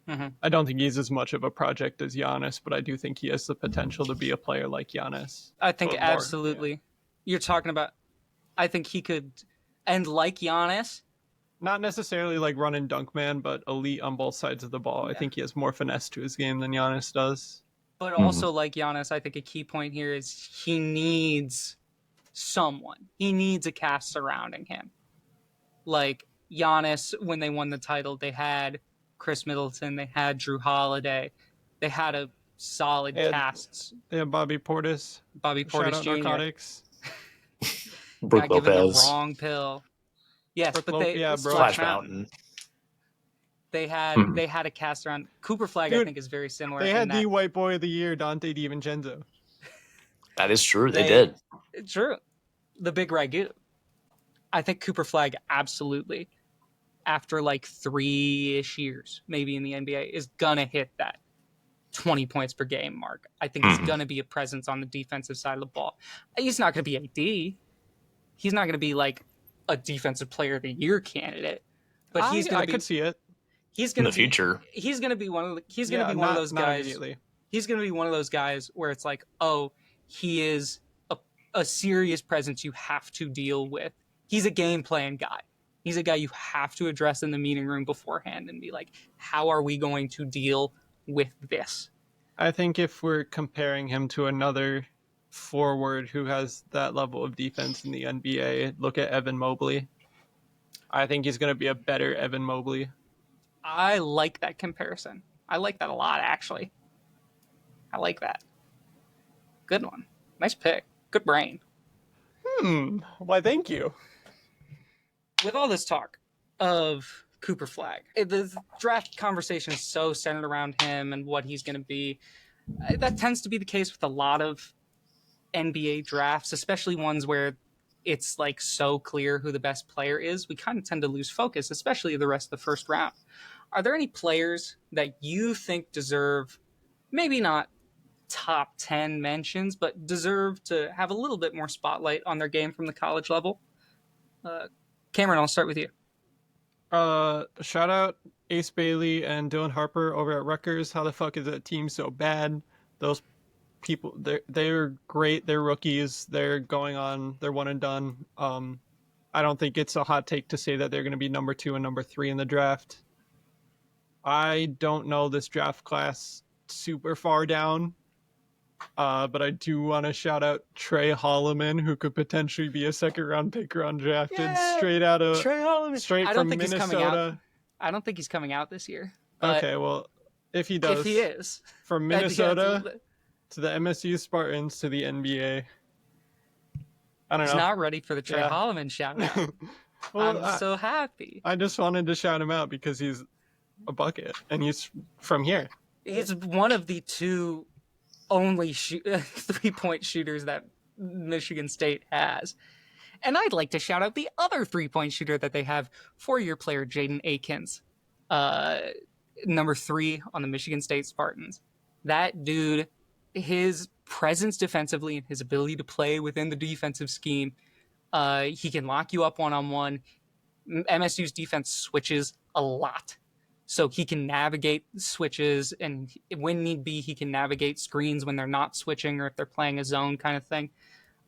Mm-hmm. I don't think he's as much of a project as Giannis, but I do think he has the potential to be a player like Giannis. I think absolutely. Yeah. You're talking about, I think he could, and like Giannis, not necessarily like run and dunk man, but elite on both sides of the ball. Yeah. I think he has more finesse to his game than Giannis does. But also like Giannis, I think a key point here is he needs someone. He needs a cast surrounding him. Like Giannis, when they won the title, they had Chris Middleton, they had Drew Holiday, they had a solid cast. They had Bobby Portis. Shout out Jr. Narcotics. Got given the wrong pill. Yes, but Splash Mountain. They had a cast around. Cooper Flagg, I think, is very similar. They had the white boy of the year, Dante DiVincenzo. That is true. They did. True. The big ragu. I think Cooper Flagg absolutely, after like 3-ish years, maybe in the NBA, is gonna hit that. 20 points per game mark. I think he's going to be a presence on the defensive side of the ball. He's not going to be AD. He's not going to be like a defensive player of the year candidate, but he's going to be. I could see it. He's going in the future. He's going to be one of the, he's going to be one of those guys. He's going to be one of those guys where it's like, oh, he is a serious presence you have to deal with. He's a game plan guy. He's a guy you have to address in the meeting room beforehand and be like, how are we going to deal with this? I think if we're comparing him to another forward who has that level of defense in the NBA, look at Evan Mobley. I think he's going to be a better Evan Mobley. I like that comparison. I like that a lot, actually. I like that. Good one. Nice pick. Good brain. Why, thank you. With all this talk of Cooper Flagg, the draft conversation is so centered around him and what he's going to be. That tends to be the case with a lot of NBA drafts, especially ones where it's like so clear who the best player is. We kind of tend to lose focus, especially the rest of the first round. Are there any players that you think deserve, maybe not top 10 mentions, but deserve to have a little bit more spotlight on their game from the college level? Cameron, I'll start with you. Shout out Ace Bailey and Dylan Harper over at Rutgers. How the fuck is that team so bad? Those people, they're great. They're rookies. They're going on. They're one and done. I don't think it's a hot take to say that they're going to be number 2 and number 3 in the draft. I don't know this draft class super far down, but I do want to shout out Trey Holloman, who could potentially be a second-round pick drafted straight out of Trey Holloman. Straight from Minnesota. I don't think he's coming out this year. Okay, well, if he does, if he is, from Minnesota to the MSU Spartans to the NBA. I don't know. He's not ready for the Trey Holloman shout out. Well, I'm so happy. I just wanted to shout him out because he's a bucket and he's from here. He's one of the 2 only 3-point shooters that Michigan State has. And I'd like to shout out the other 3-point shooter that they have, 4-year player Jaden Akins, number 3 on the Michigan State Spartans. That dude, his presence defensively and his ability to play within the defensive scheme, he can lock you up one-on-one. MSU's defense switches a lot. So he can navigate switches, and when need be, he can navigate screens when they're not switching or if they're playing a zone kind of thing.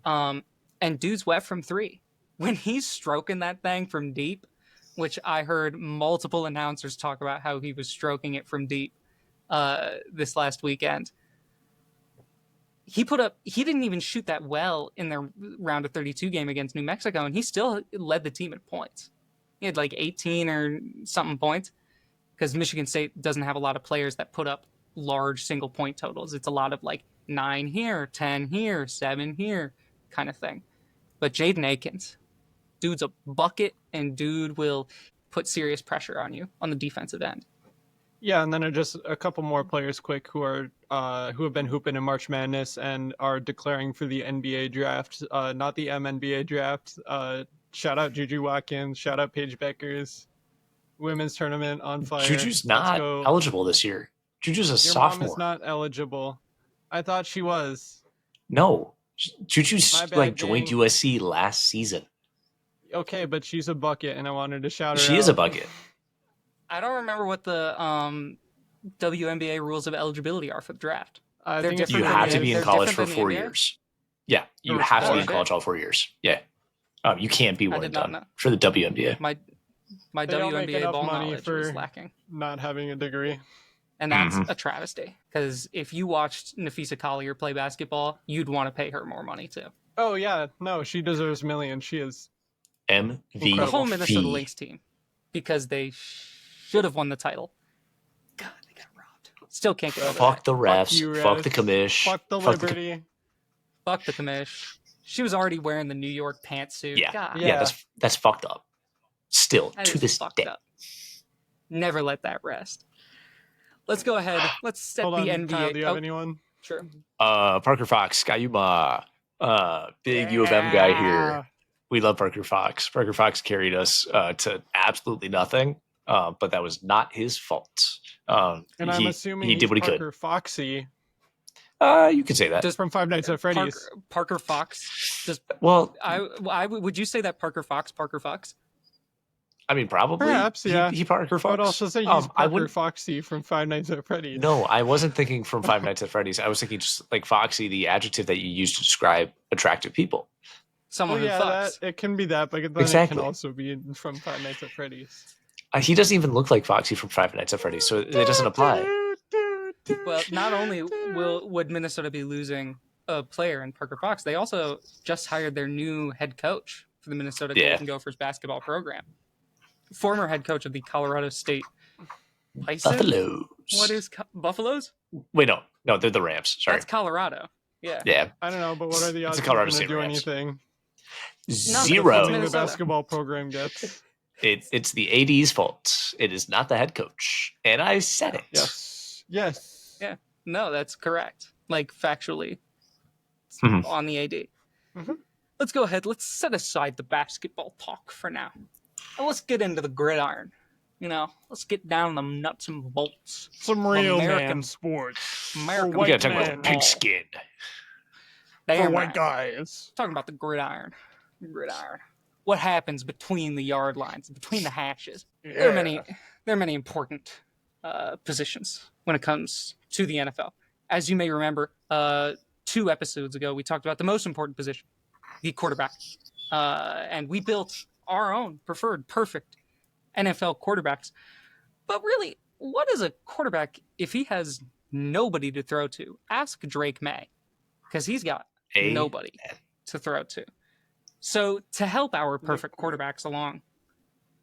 And dude's wet from 3. When he's stroking that thing from deep, which I heard multiple announcers talk about how he was stroking it from deep this last weekend, he didn't even shoot that well in their round of 32 game against New Mexico, and he still led the team in points. He had like 18 or something points, because Michigan State doesn't have a lot of players that put up large single point totals. It's a lot of like 9 here, 10 here, 7 here kind of thing. But Jaden Akins, dude's a bucket, and dude will put serious pressure on you on the defensive end. Yeah, and then just a couple more players quick who have been hooping in March Madness and are declaring for the NBA draft, not the MNBA draft. Shout out Juju Watkins, shout out Paige Beckers. Women's tournament on fire. Juju's not eligible this year. Juju's a sophomore. Mom is not eligible. I thought she was. No. Juju's joined USC last season. Okay, but she's a bucket, and I wanted to shout her out. She is a bucket. I don't remember what the WNBA rules of eligibility are for the draft. I think you have to be in college for 4 years. Yeah, you have to be in college all 4 years. Yeah. You can't be one and done for the WNBA. My WNBA ball knowledge was lacking. Not having a degree. And that's a travesty. Because if you watched Nafisa Collier play basketball, you'd want to pay her more money too. Oh, yeah. No, she deserves millions. She is MVP. The whole Minnesota Lynx team. Because they should have won the title. God, they got robbed. Still can't get over Fuck the refs. Fuck the commish. Fuck the Liberty. Fuck the commish. She was already wearing the New York pantsuit. Yeah. God. Yeah, that's fucked up. Still, that to this day. Up. Never let that rest. Let's go ahead. Let's set the NBA. Kyle, do you have anyone? Sure. Parker Fox, Skayuma, big U of M guy here. We love Parker Fox. Parker Fox carried us to absolutely nothing but that was not his fault. And I'm he assuming he he's did what he Parker could. Foxy You could say that. Does from Five Nights at Freddy's. Parker Fox? Does Well, would you say that Parker Fox? I mean, probably. Perhaps, yeah. He Parker Fox. I would also say he's I Parker Foxy from Five Nights at Freddy's. No, I wasn't thinking from Five Nights at Freddy's. I was thinking just like Foxy, the adjective that you use to describe attractive people. Someone yeah, who fucks. it can be that, but then Exactly. it can also be from Five Nights at Freddy's. He doesn't even look like Foxy from Five Nights at Freddy's, so it doesn't apply. Well, not only would Minnesota be losing a player in Parker Fox, they also just hired their new head coach for the Minnesota Golden Gophers basketball program. Former head coach of the Colorado State Buffaloes. What is Buffaloes? Wait, no, they're the Rams. Sorry, that's Colorado. Yeah. I don't know, but what are the odds it's the Colorado he's State gonna do Rams. anything? 0. The basketball program gets. It's the AD's fault. It is not the head coach, and I said it. Yes. Yeah. No, that's correct. Like factually, on the AD. Mm-hmm. Let's go ahead. Let's set aside the basketball talk for now. And let's get into the gridiron. Let's get down the nuts and bolts. Some real American man sports. American We gotta talk man about pigskin. for white guys. Talking about the gridiron. What happens between the yard lines, between the hashes? Yeah. There are many important positions when it comes to the NFL. As you may remember, 2 episodes ago, we talked about the most important position, the quarterback. And we built our own preferred, perfect NFL quarterbacks. But really, what is a quarterback if he has nobody to throw to? Ask Drake May, because he's got nobody to throw to. So to help our perfect quarterbacks along,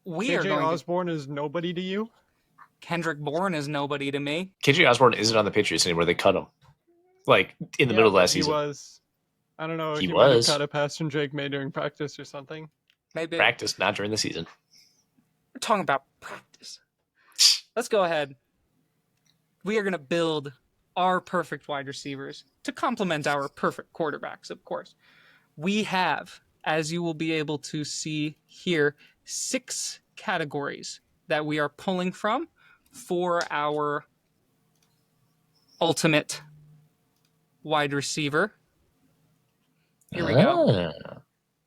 we are going Osborne is nobody to you? Kendrick Bourne is nobody to me. KJ Osborne isn't on the Patriots anymore. They cut him. Like, in the middle of last season. He was. I don't know. He might have was. caught a pass from Drake May during practice or something. Maybe. Practice, not during the season. We're talking about practice. Let's go ahead. We are going to build our perfect wide receivers to complement our perfect quarterbacks, of course. We have, as you will be able to see here, 6 categories that we are pulling from for our ultimate wide receiver. Here we go.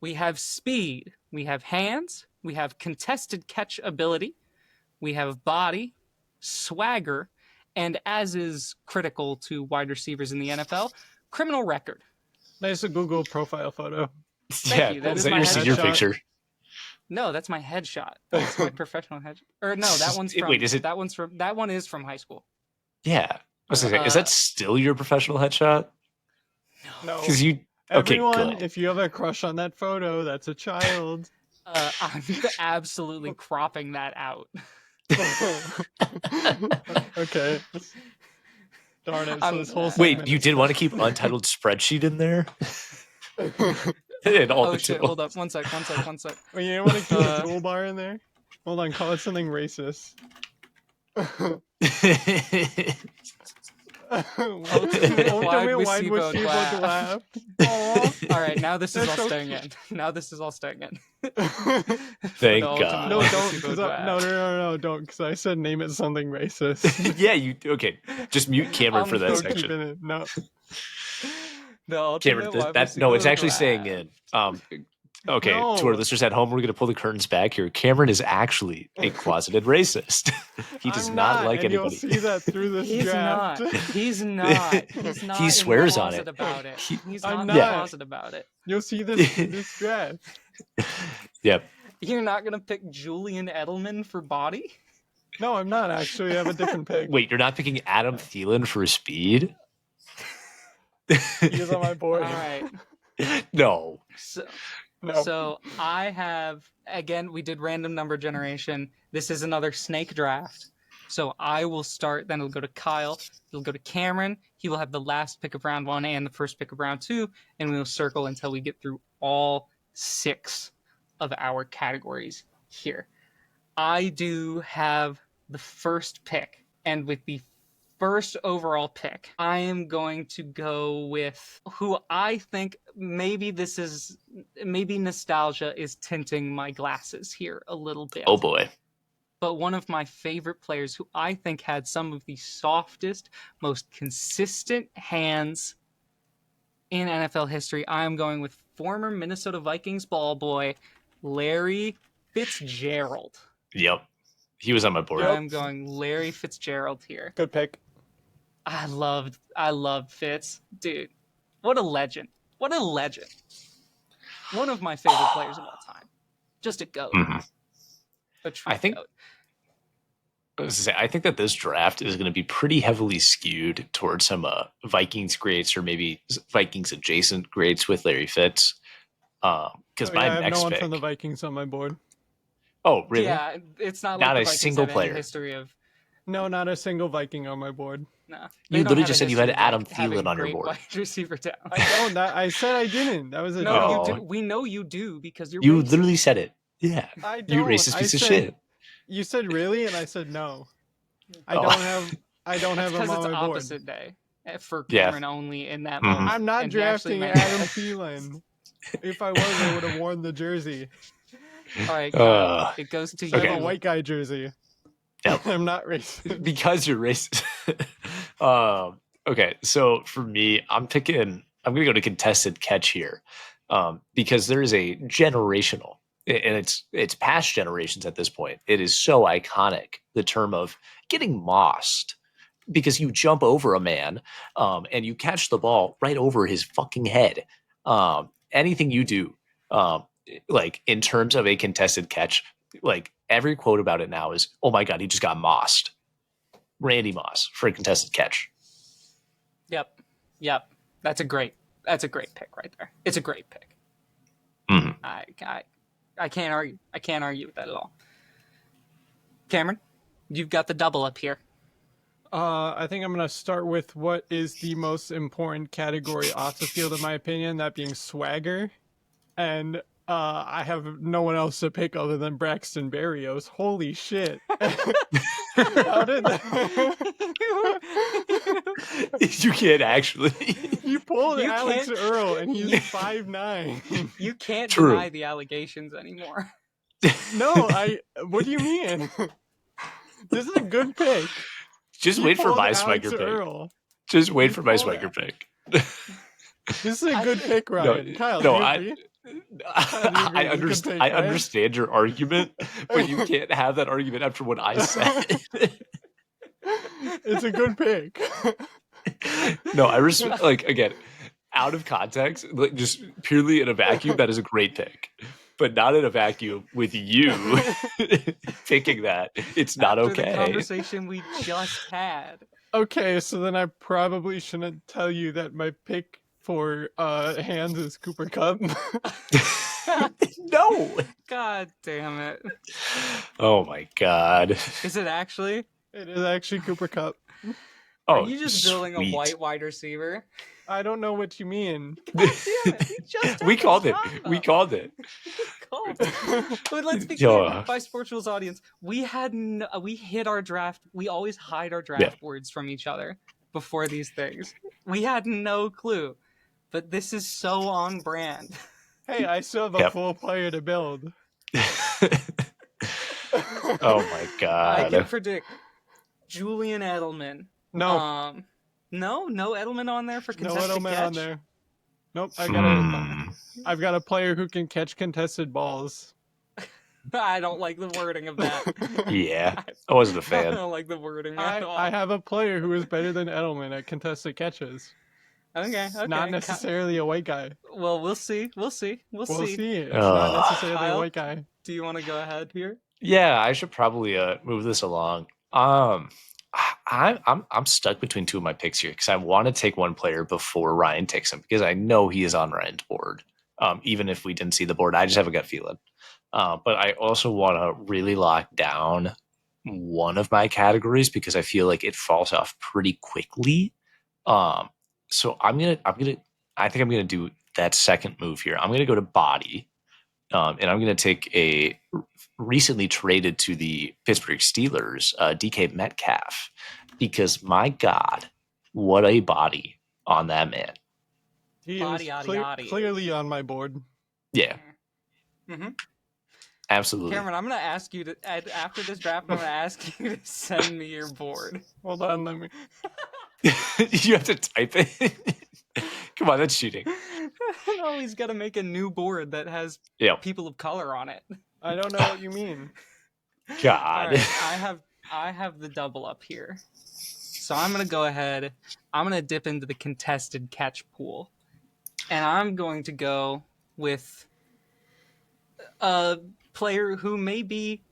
We have speed. We have hands. We have contested catch ability. We have body, swagger, and as is critical to wide receivers in the NFL, criminal record. Nice Google profile photo. Thank you. That is my your senior headshot. picture. No, that's my headshot. That's my professional headshot. Or no, that one's from. Wait, is it? That one is from high school. Yeah. I was gonna say, is that still your professional headshot? No. Because you. Everyone, good. if you have a crush on that photo, that's a child. I'm absolutely cropping that out. Okay. Darn it. So this whole Wait, you did want to keep untitled spreadsheet in there? Shit, hold up. One sec. Wait, you don't want to keep a toolbar in there? Hold on, call it something racist. Ultimate wide receiver laugh. All right, now this is all staying in. Thank God. No, don't. No, don't. Because I said name it something racist. Yeah, you. Okay, just mute Cameron for that Don't section. keep it in. No. Cameron, it's actually staying in. Okay, No. to our listeners at home, we're going to pull the curtains back here. Cameron is actually a closeted racist. He does not like and anybody. You'll see that through this draft. He's not. He swears on it. About it. He's I'm not not. closet about it. You'll see this draft. Yep. You're not going to pick Julian Edelman for body? No, I'm not actually. I have a different pick. Wait, you're not picking Adam Thielen for speed? He is on my board. All right. No. So I have, again, we did random number generation. This is another snake draft. So I will start, then it'll go to Kyle. It'll go to Cameron. He will have the last pick of round 1 and the first pick of round 2. And we will circle until we get through all 6 of our categories here. I do have the first pick. And with the first overall pick, I am going to go with who I think maybe nostalgia is tinting my glasses here a little bit. Oh boy. but one of my favorite players who I think had some of the softest, most consistent hands in NFL history. I'm going with former Minnesota Vikings ball boy, Larry Fitzgerald. Yep. He was on my board. I'm going Larry Fitzgerald here. Good pick. I loved Fitz. Dude, what a legend. What a legend. One of my favorite players of all time. Just a GOAT. Mhm. A true I think GOAT. I think that this draft is going to be pretty heavily skewed towards some Vikings greats or maybe Vikings adjacent greats with Larry Fitz. Because I my have next no one pick. from the Vikings on my board. Oh, really? Yeah, it's not Not like the a Vikings single have any player. history of... No, not a single Viking on my board. No. You They don't literally have a just said you had history of, Adam having Thielen on your great board. wide receiver talent. I don't. I said I didn't. That was a No, joke. you do. We know you do because you're You racist. literally said it. Yeah. I You don't. racist I piece of said- shit. You said really, and I said no. I Oh. don't have. I don't have him because on it's my board. opposite day for Yeah. Cameron only in that Mhm. moment. I'm not And he actually drafting meant Adam it. Thielen. If I was, I would have worn the jersey. All right, Kyle, Uh, it goes to I you. have a white guy jersey. Yep. I'm not racist. Because you're racist. Okay, so for me, I'm going to go to contested catch here, because there is a generational, and it's past generations at this point. It is so iconic, the term of getting mossed, because you jump over a man, and you catch the ball right over his fucking head. Anything you do, like in terms of a contested catch, like every quote about it now is, "Oh my god, he just got mossed." Randy Moss for a contested catch. Yep. That's a great pick right there. It's a great pick. Mhm. I can't argue. I can't argue with that at all. Cameron, you've got the double up here. I think I'm gonna start with what is the most important category off the field, in my opinion, that being swagger, and I have no one else to pick other than Braxton Berrios. Holy shit! How did You can't actually. you pulled You Alex can't- Earl and he's 5'9"? You can't True. deny the allegations anymore. No, what do you mean? This is a good pick. Just You wait for pulled my Alex swagger pick. Earl. Just wait You for my pulled swagger it. pick. This is a good pick, Ryan. Kyle, no, do you I- agree? I It's a good pick, I right? understand your argument, but you can't have that argument after what I said. It's a good pick. No, I respect. Like again, out of context, like just purely in a vacuum, that is a great pick. But not in a vacuum with you picking that. It's not After the okay. conversation we just had. Okay, so then I probably shouldn't tell you that my pick for hands is Cooper Cup. No. God damn it. Oh my god. Is it actually? It is actually Cooper Cup. Oh, Are you just building a sweet. white wide receiver? I don't know what you mean. God damn it. We just had We this called it. combo. We called it. Called it. But let's be Yeah. clear, Bisportuals audience, we hid our draft. We always hide our draft words from each other before these things. We had no clue, but this is so on brand. Hey, I still have a Yep. full player to build. Oh my I god. can predict Julian Edelman. No, No Edelman on there for no contested Edelman catch. on there. Nope, Hmm. I've got a player who can catch contested balls. I don't like the wording of that. Yeah, I wasn't a I fan. don't like the wording at all. I have a player who is better than Edelman at contested catches. Okay. Not necessarily a white guy. Well, we'll see. We'll see. We'll see. It's Ugh. not necessarily a Kyle? white guy. Do you want to go ahead here? Yeah, I should probably move this along. I'm stuck between two of my picks here because I want to take one player before Ryan takes him because I know he is on Ryan's board. Even if we didn't see the board, I just have a gut feeling. But I also want to really lock down one of my categories because I feel like it falls off pretty quickly. So I think I'm gonna do that second move here. I'm gonna go to body, and I'm gonna take a recently traded to the Pittsburgh Steelers, DK Metcalf, because my God, what a body on that man! He Body, is yaddy, yaddy. clearly on my board. Yeah, Mm-hmm. Absolutely. Cameron, I'm gonna ask you to after this draft. I'm gonna ask you to send me your board. Hold on, let me. You have to type it. Come on, that's cheating. No, he's got to make a new board that has Yeah. people of color on it. I don't know what you mean. God. All right, I have the double up here, so I'm gonna go ahead. I'm gonna dip into the contested catch pool, and I'm going to go with a player who may be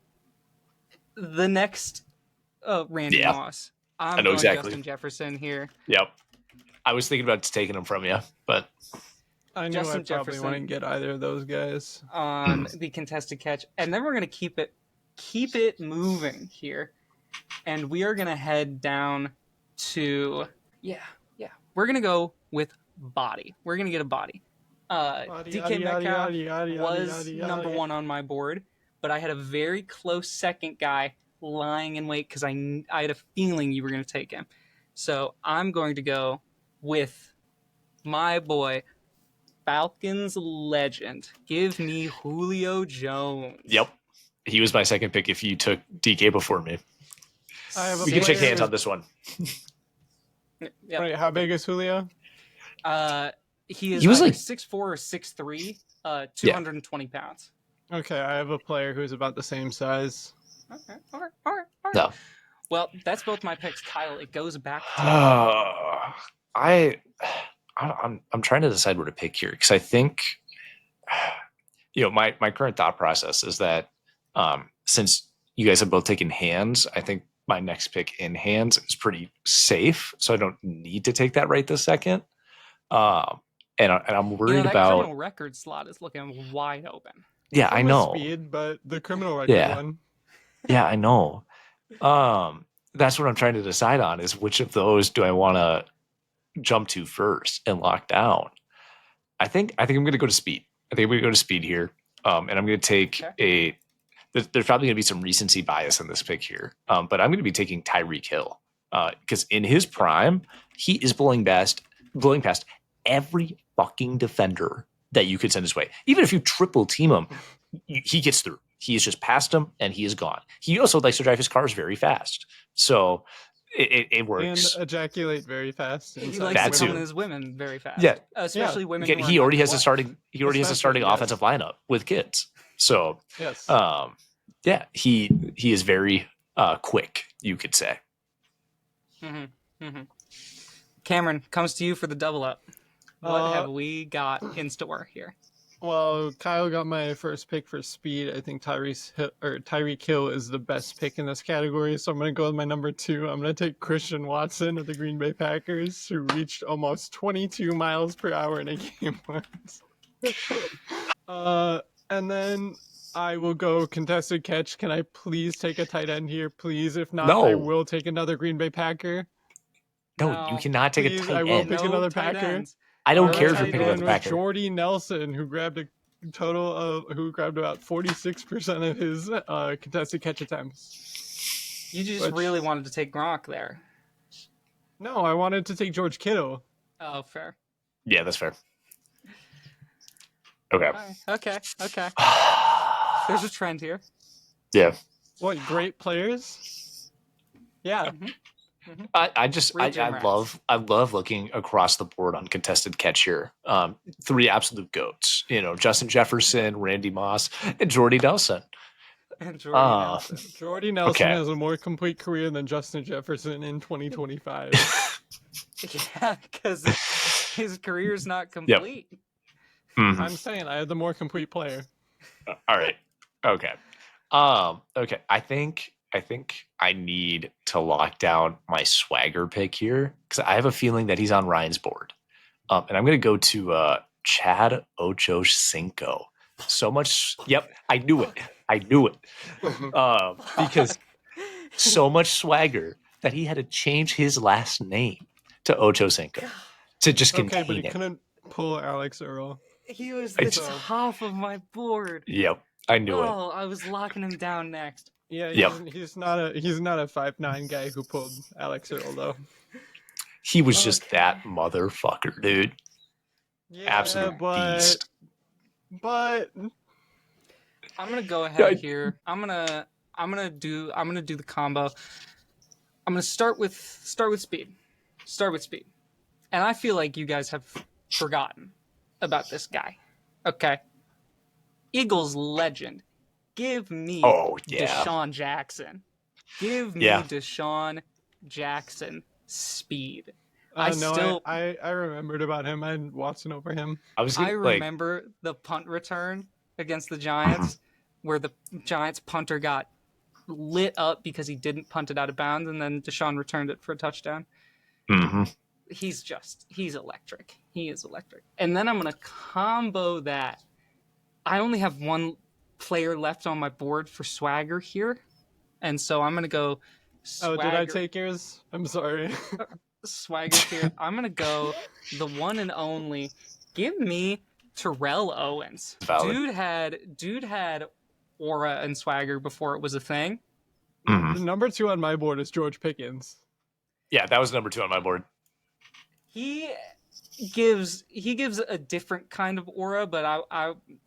the next Randy Yeah. Moss. I I'm know going exactly. Justin Jefferson here. Yep. I was thinking about taking him from you, but I knew Justin I probably Jefferson. wouldn't get either of those guys. On the contested catch, and then we're gonna keep it moving here, and we are gonna head down to we're gonna go with body. We're gonna get a body. DK Metcalf was number one on my board, but I had a very close second guy lying in wait because I had a feeling you were gonna take him, so I'm going to go with my boy. Falcons legend. Give me Julio Jones. yep. He was my second pick if you took DK before me. I We can shake hands on this one. Yep. Wait, how big is Julio? He is He was either like 6'4" or 6'3", 220 pounds. Okay, I have a player who's about the same size. Okay, all right. No. Well, that's both my picks, Kyle. It goes back to I'm trying to decide where to pick here because I think my current thought process is that since you guys have both taken hands, I think my next pick in hands is pretty safe, so I don't need to take that right this second. And I'm worried that about criminal record slot is looking wide open. Yeah, Some I with know. Speed, but the criminal record one. Yeah, I know. That's what I'm trying to decide on is which of those do I want to jump to first and lock down. I think I'm going to go to speed. I think I'm going to go to speed here, and I'm going to take There's probably going to be some recency bias in this pick here, but I'm going to be taking Tyreek Hill because in his prime, he is blowing past every fucking defender that you could send his way. Even if you triple team him, he gets through. He is just past him and he is gone. He also likes to drive his cars very fast. So it works. And ejaculate very fast. He likes That to come too. to his women very fast. Yeah. Especially women. Again, who he are already not has a black. starting. He already has a starting Especially, offensive lineup with kids. So yes. yeah, he is very quick, you could say. Cameron, comes to you for the double up. What have we got in store here? Well, Kyle got my first pick for speed. I think Tyreek Hill is the best pick in this category, so I'm going to go with my number 2. I'm going to take Christian Watson of the Green Bay Packers, who reached almost 22 miles per hour in a game once. And then I will go contested catch. Can I please take a tight end here, please? If not, I will take another Green Bay Packer. No, you cannot take please, a tight I will end. pick another Packer. Ends. I don't care if Our you're tight picking up end the was Packer. Jordy Nelson, who grabbed a total of about 46% of his contested catch attempts. You just really wanted to take Gronk there. No, I wanted to take George Kittle. Oh, fair. Yeah, that's fair. Okay. Okay. There's a trend here. Yeah. What, great players? Yeah. I love looking across the board on contested catch here. 3 absolute goats, Justin Jefferson, Randy Moss, and Jordy Nelson. Jordy Nelson has a more complete career than Justin Jefferson in 2025. Yeah, because his career's not complete. Yep. Mm-hmm. I'm saying I have the more complete player. All right. Okay. Okay. I think I need to lock down my swagger pick here because I have a feeling that he's on Ryan's board. And I'm going to go to Chad Ochocinco. So much. Yep. I knew it. Because so much swagger that he had to change his last name to Ochocinco to just contain it. Okay, but he couldn't pull Alex Earl. He was the top of my board. Yep. I knew it. Oh, I was locking him down next. Yeah, he's not a 5'9" guy who pulled Alex Earl though. He was just that motherfucker, dude. Yeah, absolute beast. But I'm gonna go ahead here. I'm gonna do the combo. I'm gonna start with speed. Start with speed. And I feel like you guys have forgotten about this guy. Okay. Eagles legend. Give me Oh, yeah. Deshaun Jackson. Give me Yeah. Deshaun Jackson speed. I remembered about him. I'm watching over him. I remember the punt return against the Giants where the Giants punter got lit up because he didn't punt it out of bounds, and then Deshaun returned it for a touchdown. Mm-hmm. He's electric. He is electric. And then I'm going to combo that. I only have one player left on my board for Swagger here. And so I'm going to go Swagger. Oh, did I take yours? I'm sorry. Swagger here. I'm going to go the one and only. Give me Terrell Owens. Valid. Dude had aura and swagger before it was a thing. The number 2 on my board is George Pickens. Yeah, that was number 2 on my board. He gives a different kind of aura, but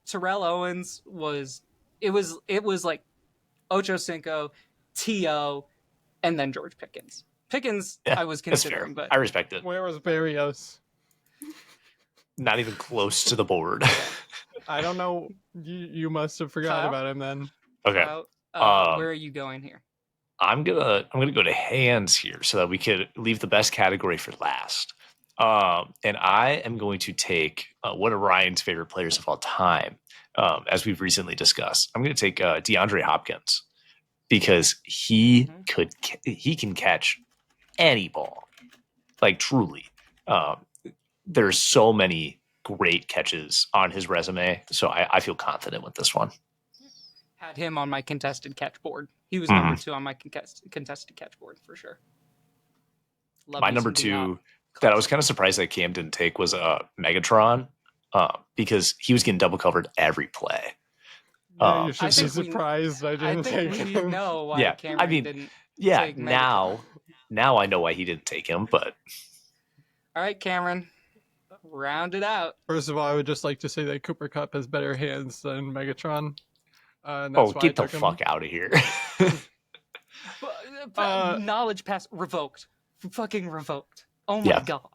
Terrell Owens was like Ocho Cinco, T.O., and then George Pickens. Yeah, I was considering, but I respect it. Where was Barrios? Not even close to the board. I don't know. You must have forgot Kyle? about him then. Okay. Where are you going here? I'm gonna go to hands here so that we could leave the best category for last. And I am going to take one of Ryan's favorite players of all time, as we've recently discussed. I'm going to take DeAndre Hopkins because he can catch any ball, like truly. There's so many great catches on his resume, so I feel confident with this one. Had him on my contested catch board. He was number 2 on my contested catch board for sure. My number 2 that I was kind of surprised that Cam didn't take was Megatron, because he was getting double covered every play. You should be surprised I didn't take him. We know why Cameron didn't take Megatron. Now I know why he didn't take him, but... All right, Cameron. Round it out. First of all, I would just like to say that Cooper Kupp has better hands than Megatron. Get the fuck out of here. Knowledge pass revoked. Fucking revoked. Oh my god.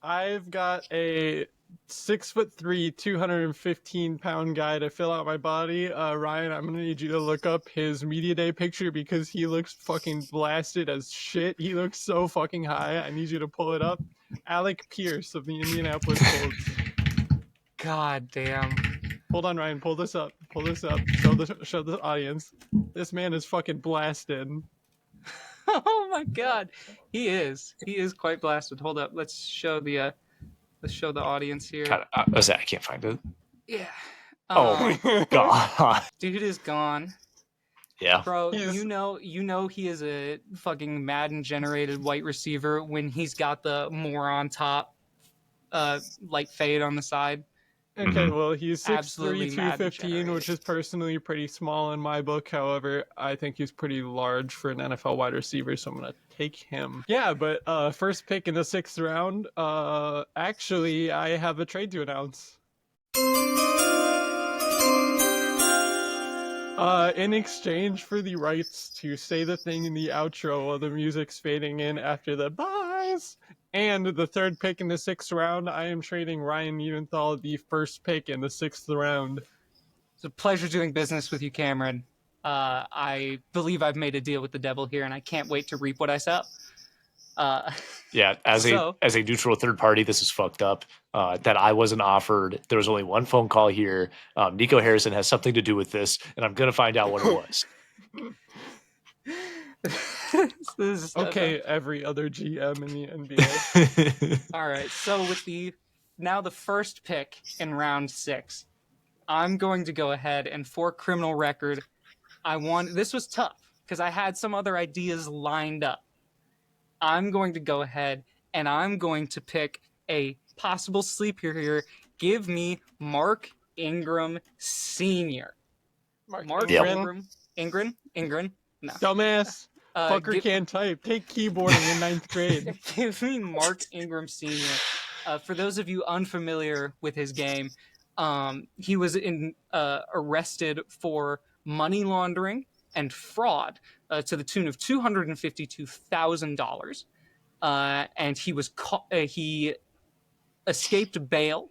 I've got a 6'3", 215-pound guy to fill out my body. Ryan, I'm gonna need you to look up his media day picture because he looks fucking blasted as shit. He looks so fucking high. I need you to pull it up. Alec Pierce of the Indianapolis Colts. God damn. Hold on, Ryan. Pull this up. Show the audience. This man is fucking blasted. Oh my god, he is quite blasted. Hold up, let's show the audience here. God, I can't find it. Yeah. Oh my god, dude is gone. Yeah, bro. You know he is a fucking Madden generated white receiver when he's got the more on top, like fade on the side. Okay, well, he's 6'3", 215, which is personally pretty small in my book. However, I think he's pretty large for an NFL wide receiver, so I'm going to take him. Yeah, but first pick in the 6th round, actually, I have a trade to announce. In exchange for the rights to say the thing in the outro while the music's fading in after the buys, and the 3rd pick in the 6th round, I am trading Ryan Eventhal the 1st pick in the 6th round. It's a pleasure doing business with you, Cameron. I believe I've made a deal with the devil here, and I can't wait to reap what I sow. Yeah, as a neutral third party, this is fucked up. That I wasn't offered. There was only one phone call here. Nico Harrison has something to do with this, and I'm gonna find out what it was. Okay, every other GM in the NBA. All right, so with the 1st pick in round 6, I'm going to go ahead and for criminal record, this was tough because I had some other ideas lined up. I'm going to go ahead and I'm going to pick a possible sleeper here. Give me Mark Ingram Sr. Mark Ingram? No. Dumbass. Fucker can't type. Take keyboarding in 9th grade. Give me Mark Ingram Sr. For those of you unfamiliar with his game, He was arrested for money laundering and fraud to the tune of $252,000. And he escaped bail.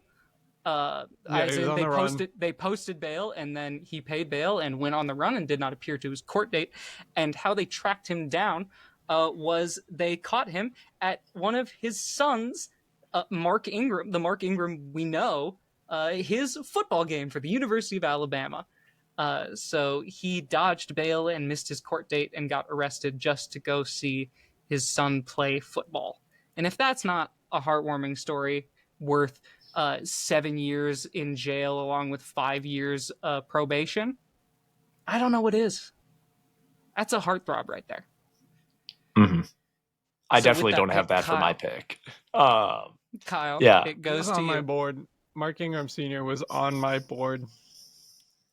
Yeah, he was on the run. They posted bail, and then he paid bail and went on the run and did not appear to his court date. And how they tracked him down was they caught him at one of his sons, Mark Ingram, the Mark Ingram we know, his football game for the University of Alabama. So he dodged bail and missed his court date and got arrested just to go see his son play football. And if that's not a heartwarming story worth 7 years in jail along with 5 years probation, I don't know what is. That's a heartthrob right there. Mm-hmm. I So definitely with that don't have pick, that for Kyle. my pick. Kyle, Yeah. it He goes was to on my you. board. Mark Ingram Sr. was on my board.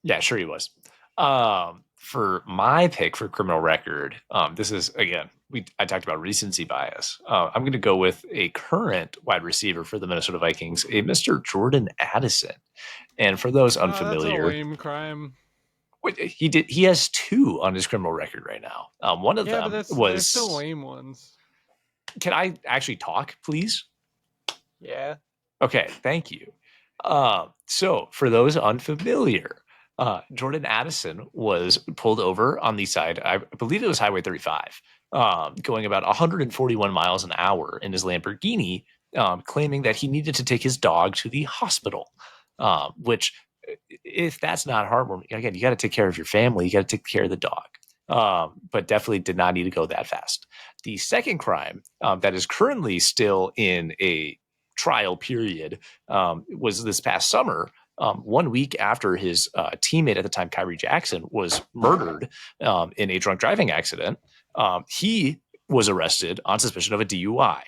Yeah, sure he was. For my pick for criminal record, this is, again, I talked about recency bias. I'm going to go with a current wide receiver for the Minnesota Vikings, a Mr. Jordan Addison. And for those That's a unfamiliar, lame crime. he has 2 on his criminal record right now. One of Yeah, but them they're was. still lame ones. Can I actually talk, please? Yeah. Okay, thank you. So for those unfamiliar, Jordan Addison was pulled over on the side, I believe it was Highway 35, going about 141 miles an hour in his Lamborghini, claiming that he needed to take his dog to the hospital, which, if that's not heartwarming, again, you got to take care of your family, you got to take care of the dog, but definitely did not need to go that fast. The second crime that is currently still in a trial period was this past summer, 1 week after his teammate at the time, Kyrie Jackson, was murdered in a drunk driving accident. He was arrested on suspicion of a DUI.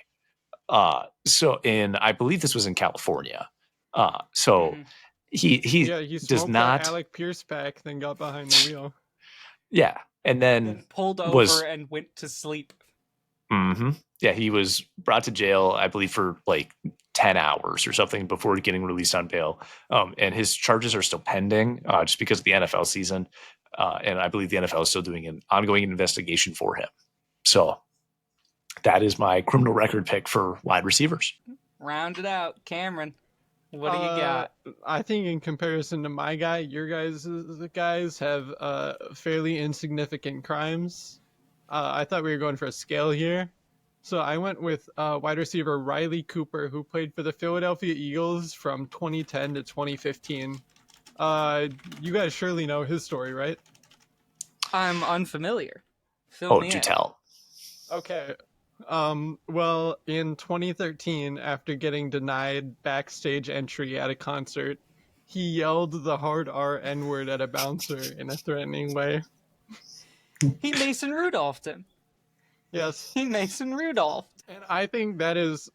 I believe this was in California. Mhm. He He does smoked not. that Alec Pierce pack, then got behind the wheel. Yeah, and then Then pulled was. over and went to sleep. Mm-hmm. Yeah, he was brought to jail, I believe, for like 10 hours or something before getting released on bail. And his charges are still pending just because of the NFL season. And I believe the NFL is still doing an ongoing investigation for him. So that is my criminal record pick for wide receivers. Round it out. Cameron, what do you got? I think in comparison to my guy, your guys have fairly insignificant crimes. I thought we were going for a scale here. So I went with wide receiver Riley Cooper, who played for the Philadelphia Eagles from 2010 to 2015. You guys surely know his story, right? I'm unfamiliar. Fill me Do in. tell. Okay. Well, in 2013, after getting denied backstage entry at a concert, he yelled the hard R N-word at a bouncer in a threatening way. He Mason Rudolphed him. Yes. He Mason Rudolph. And I think that is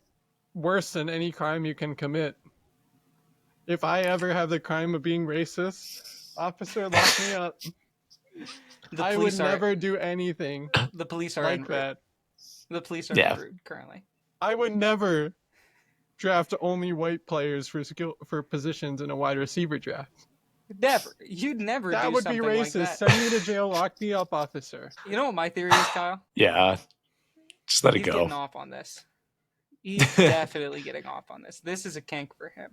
worse than any crime you can commit. If I ever have the crime of being racist, officer, lock me up. I would never do anything The police are like that. The police are rude currently. I would never draft only white players for positions in a wide receiver draft. Never. You'd never that do would something be racist. like that. Send me to jail, lock me up, officer. You know what my theory is, Kyle? Yeah. Just let it He's go. getting off on this. He's definitely getting off on this. This is a kink for him.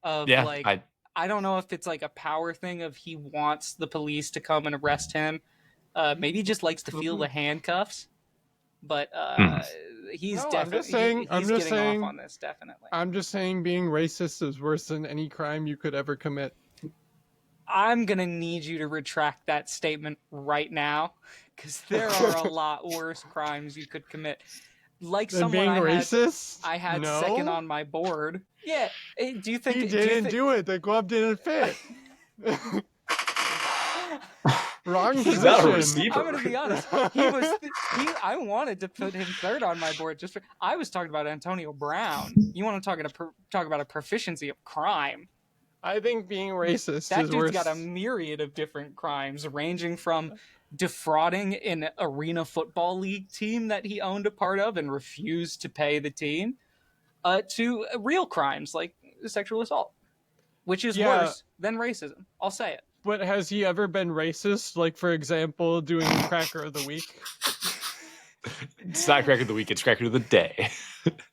I don't know if it's like a power thing of he wants the police to come and arrest him. Maybe he just likes to feel the handcuffs. But he's definitely getting off on this, definitely. I'm just saying being racist is worse than any crime you could ever commit. I'm going to need you to retract that statement right now, because there are a lot worse crimes you could commit. Like than someone being racist? I had no? second on my board. Yeah. Do you think he didn't do it? The glove didn't fit. Wrong position. He's not a receiver. I'm going to be honest. I wanted to put him third on my board. I was talking about Antonio Brown. You want to talk about a proficiency of crime. I think being racist is worse. That dude's got a myriad of different crimes, ranging from defrauding an arena football league team that he owned a part of and refused to pay the team, to real crimes like sexual assault. which is Yeah. worse than racism. I'll say it. But has he ever been racist? Like, for example, doing Cracker of the Week? It's not Cracker of the Week, it's Cracker of the Day.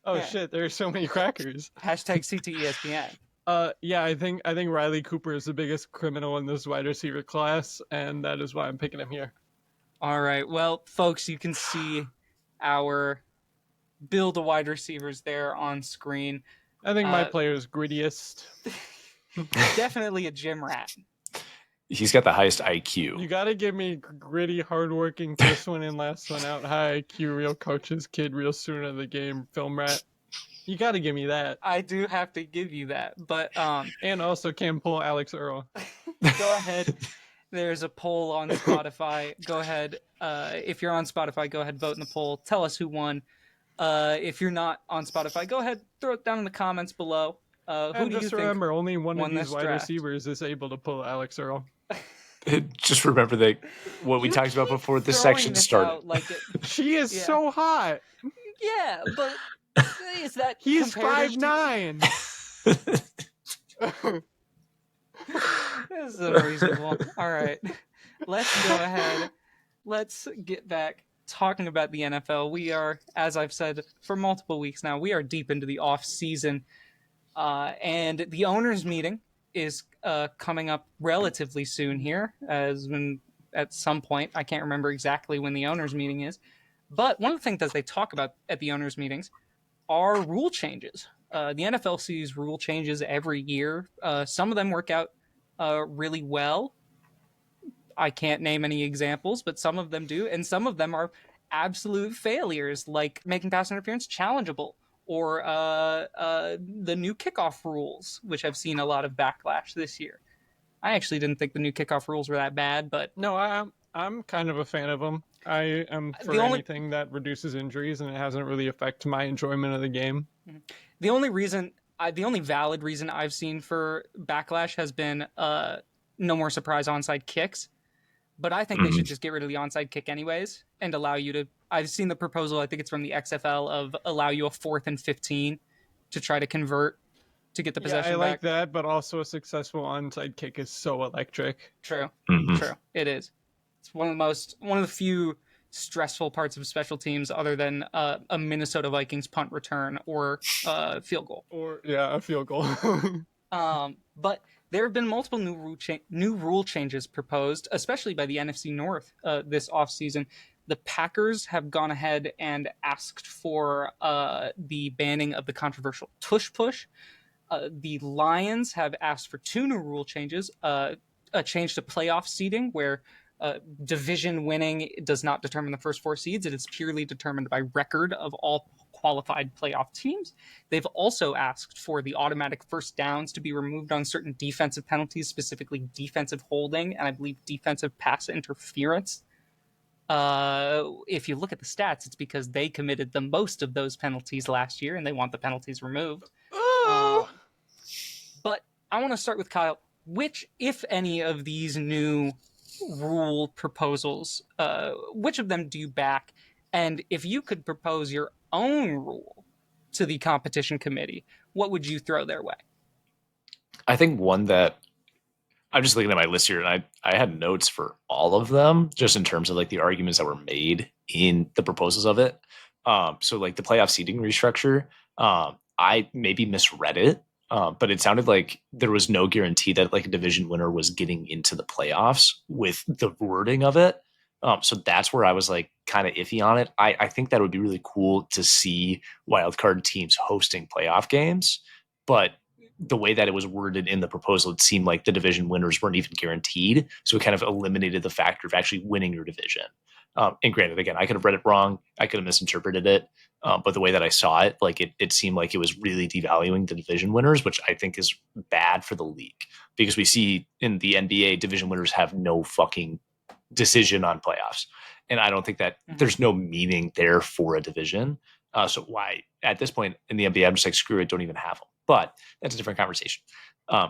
Oh Yeah. shit, there's so many crackers. Hashtag CTESPN. Yeah, I think Riley Cooper is the biggest criminal in this wide receiver class, and that is why I'm picking him here. All right. Well, folks, you can see our build a wide receivers there on screen. I think my player is grittiest. Definitely a gym rat. He's got the highest IQ. You gotta give me gritty, hardworking, first one in, last one out, high IQ, real coach's kid, real student of the game, film rat. You gotta give me that. I do have to give you that, but and also can pull Alex Earl. Go ahead. There's a poll on Spotify. Go ahead. If you're on Spotify, go ahead, vote in the poll. Tell us who won. If you're not on Spotify, go ahead, throw it down in the comments below. Who And do just you remember, think only one of won these this wide draft? receivers is able to pull Alex Earl. Just remember that what we talked about before this throwing section this started. out like it, She is Yeah. so hot. yeah, but is that He's comparative to- 5'9". This is unreasonable. All right, let's go ahead. Let's get back talking about the NFL. We are, as I've said for multiple weeks now, we are deep into the off season, and the owners' meeting is coming up relatively soon here, as when at some point, I can't remember exactly when the owners' meeting is, but one of the things that they talk about at the owners' meetings are rule changes. The NFL sees rule changes every year. Some of them work out really well. I can't name any examples, but some of them do, and some of them are absolute failures, like making pass interference challengeable, or the new kickoff rules, which I've seen a lot of backlash this year. I actually didn't think the new kickoff rules were that bad, but No, I'm kind of a fan of them. I am for The only- anything that reduces injuries, and it hasn't really affected my enjoyment of the game. the only valid reason I've seen for backlash has been no more surprise onside kicks. But I think they should just get rid of the onside kick anyways and allow you to. I've seen the proposal, I think it's from the XFL, of allow you a 4th and 15 to try to convert to get the possession I back. like that, but also a successful onside kick is so electric. True. Mhm. True. It is. It's one of the few stressful parts of special teams other than a Minnesota Vikings punt return or field goal. Or a field goal. But there have been multiple new rule changes proposed, especially by the NFC North this offseason. The Packers have gone ahead and asked for the banning of the controversial tush push. The Lions have asked for 2 new rule changes, a change to playoff seeding where division winning does not determine the first 4 seeds. It is purely determined by record of all qualified playoff teams. They've also asked for the automatic first downs to be removed on certain defensive penalties, specifically defensive holding, and I believe defensive pass interference. If you look at the stats, it's because they committed the most of those penalties last year, and they want the penalties removed. But I want to start with Kyle. Which, if any, of these new rule proposals, which of them do you back? And if you could propose your own rule to the competition committee, what would you throw their way? I think one that I'm just looking at my list here, and I had notes for all of them, just in terms of like the arguments that were made in the proposals of it. So like the playoff seeding restructure, I maybe misread it, but it sounded like there was no guarantee that like a division winner was getting into the playoffs with the wording of it. So that's where I was like kind of iffy on it. I think that would be really cool to see wildcard teams hosting playoff games, but the way that it was worded in the proposal, it seemed like the division winners weren't even guaranteed. So it kind of eliminated the factor of actually winning your division. And granted, again, I could have read it wrong. I could have misinterpreted it. But the way that I saw it, like it seemed like it was really devaluing the division winners, which I think is bad for the league, because we see in the NBA, division winners have no fucking decision on playoffs. And I don't think that there's no meaning there for a division. So why at this point in the NBA, I'm just like, screw it, don't even have them. But that's a different conversation.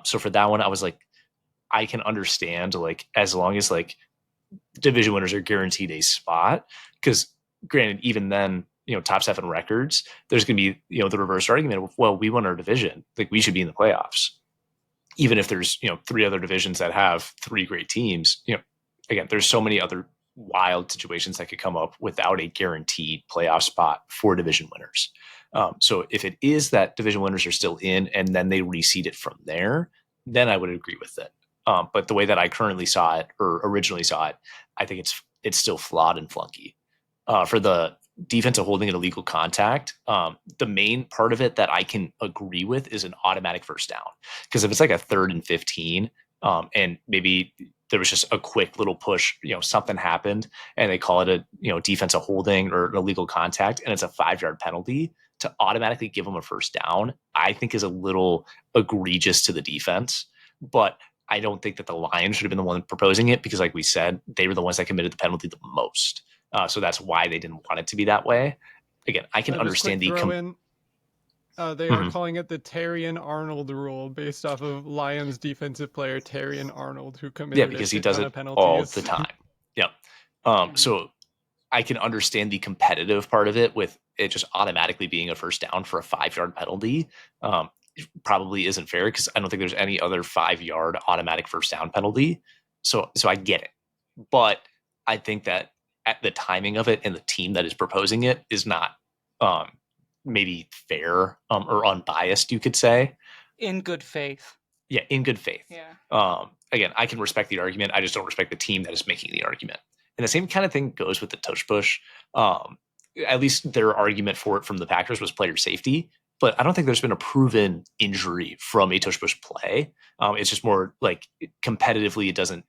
So for that one, I was like, I can understand, like, as long as like division winners are guaranteed a spot, because granted, even then, top 7 records, there's going to be, the reverse argument of, well, we won our division, like we should be in the playoffs. even if there's, 3 other divisions that have 3 great teams, again, there's so many other wild situations that could come up without a guaranteed playoff spot for division winners. So if it is that division winners are still in and then they reseed it from there, then I would agree with it. But the way that I currently saw it or originally saw it, I think it's still flawed and flunky. For the defensive holding and illegal contact, the main part of it that I can agree with is an automatic first down. Because if it's like a 3rd and 15, and maybe there was just a quick little push, something happened and they call it a, defensive holding or an illegal contact, and it's a 5-yard penalty, to automatically give them a first down, I think is a little egregious to the defense. But I don't think that the Lions should have been the one proposing it because, like we said, they were the ones that committed the penalty the most. So that's why they didn't want it to be that way. Again, I can understand the they are calling it the Terrian Arnold rule based off of Lions defensive player Terrian Arnold, who committed because he a does ton it of penalties all the time. Yep. So I can understand the competitive part of it with it just automatically being a first down for a 5-yard penalty. Probably isn't fair because I don't think there's any other 5-yard automatic first down penalty. So I get it, but I think that at the timing of it and the team that is proposing it is not maybe fair or unbiased, you could say. In good faith. Yeah, in good faith. Yeah. Again, I can respect the argument. I just don't respect the team that is making the argument. And the same kind of thing goes with the tush push. At least their argument for it from the Packers was player safety. But I don't think there's been a proven injury from a tush push play. It's just more like competitively, it doesn't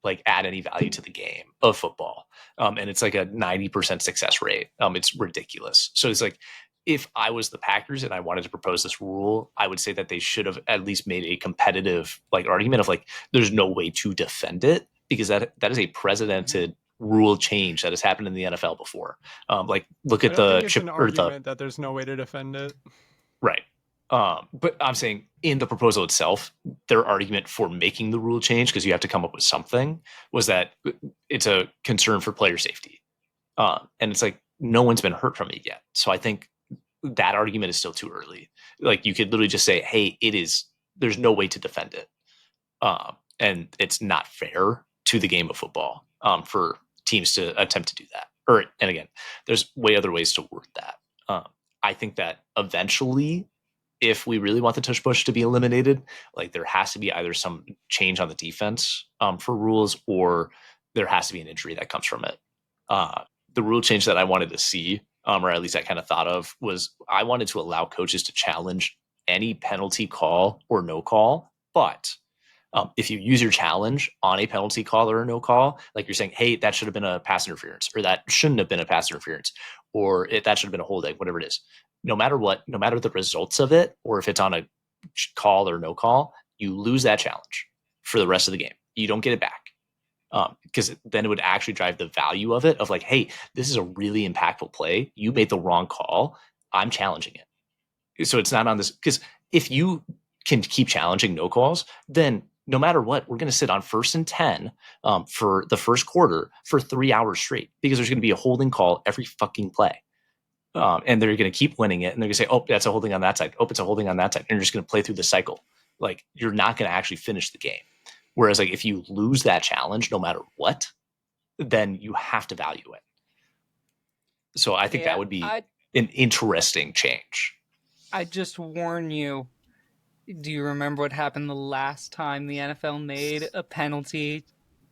like add any value to the game of football. And it's like a 90% success rate. It's ridiculous. So it's like, if I was the Packers and I wanted to propose this rule, I would say that they should have at least made a competitive like argument of like, there's no way to defend it because that is a precedented rule change that has happened in the NFL before. Like look at the chip or that there's no way to defend it. Right. But I'm saying in the proposal itself, their argument for making the rule change, because you have to come up with something, was that it's a concern for player safety. And it's like, no one's been hurt from it yet. So I think that argument is still too early. Like you could literally just say, hey, there's no way to defend it. And it's not fair to the game of football for teams to attempt to do that. And again, there's way other ways to word that. I think that eventually, if we really want the tush push to be eliminated, like there has to be either some change on the defense for rules, or there has to be an injury that comes from it. The rule change that I wanted to see, or at least I kind of thought of, was I wanted to allow coaches to challenge any penalty call or no call. But if you use your challenge on a penalty call or a no call, like you're saying, hey, that should have been a pass interference, or that shouldn't have been a pass interference, or that should have been a holding, whatever it is. No matter what, no matter the results of it, or if it's on a call or no call, you lose that challenge for the rest of the game. You don't get it back. Because then it would actually drive the value of it of like, hey, this is a really impactful play. You made the wrong call. I'm challenging it. So it's not on this. Because if you can keep challenging no calls, then no matter what, we're going to sit on 1st and 10 for the first quarter for 3 hours straight because there's going to be a holding call every fucking play. And they're going to keep winning it. And they're going to say, oh, that's a holding on that side. Oh, it's a holding on that side. And you're just going to play through the cycle. Like you're not going to actually finish the game. Whereas like if you lose that challenge, no matter what, then you have to value it. So I think that would be an interesting change. I just warn you. Do you remember what happened the last time the NFL made a penalty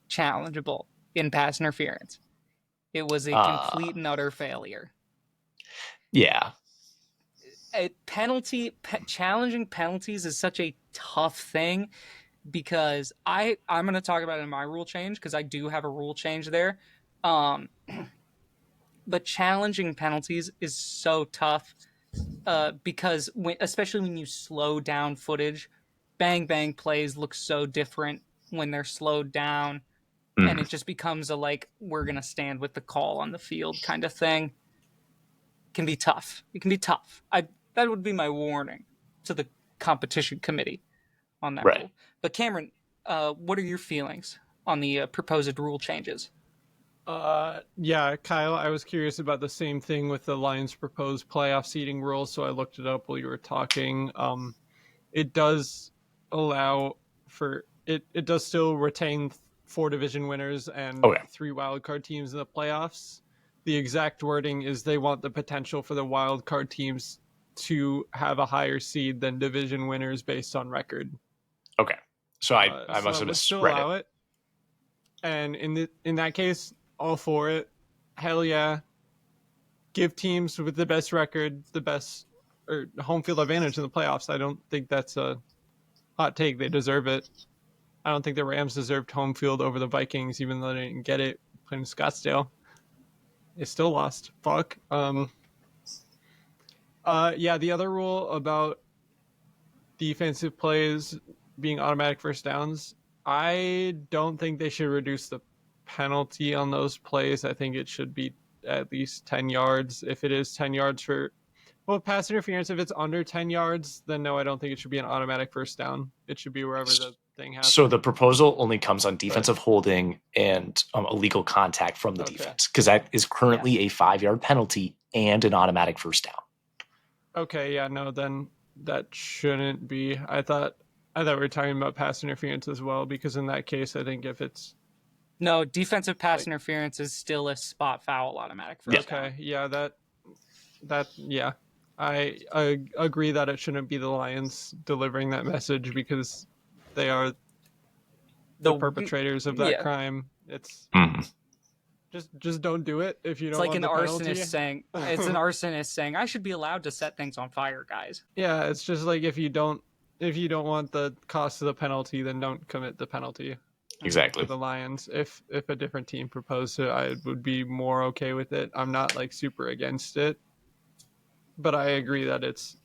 challengeable in pass interference? It was a complete and utter failure. Yeah. Challenging penalties is such a tough thing because I'm going to talk about it in my rule change because I do have a rule change there. But challenging penalties is so tough because especially when you slow down footage, bang bang plays look so different when they're slowed down, and it just becomes a like we're gonna stand with the call on the field kind of thing. It can be tough. That would be my warning to the competition committee on that rule. But Cameron, what are your feelings on the proposed rule changes? Yeah, Kyle, I was curious about the same thing with the Lions' proposed playoff seeding rule, so I looked it up while you were talking. It does allow for it. It does still retain 4 division winners and Okay. 3 wildcard teams in the playoffs. The exact wording is they want the potential for the wildcard teams to have a higher seed than division winners based on record. Okay. So I So must that have would still misread allow it. it. And in that case, all for it. Hell yeah. Give teams with the best record the best or home field advantage in the playoffs. I don't think that's a hot take. They deserve it. I don't think the Rams deserved home field over the Vikings, even though they didn't get it playing Scottsdale. They still lost. Fuck. Yeah, the other rule about defensive plays being automatic first downs, I don't think they should reduce the penalty on those plays. I think it should be at least 10 yards. If it is 10 yards for pass interference, if it's under 10 yards, then no, I don't think it should be an automatic first down. It should be wherever the thing happens. So the proposal only comes on defensive holding and illegal contact from the defense, because that is currently a 5-yard penalty and an automatic first down. Okay, yeah, no, then that shouldn't be. I thought we were talking about pass interference as well, because in that case, I think if it's No, defensive pass interference is still a spot foul automatic first down. okay, yeah, that yeah. I agree that it shouldn't be the Lions delivering that message because they are the perpetrators of that crime. It's just don't do it if you don't want the penalty. It's an arsonist saying I should be allowed to set things on fire, guys. Yeah, it's just like if you don't want the cost of the penalty, then don't commit the penalty. Exactly. For the Lions, if a different team proposed it, I would be more okay with it. I'm not like super against it, but I agree that it's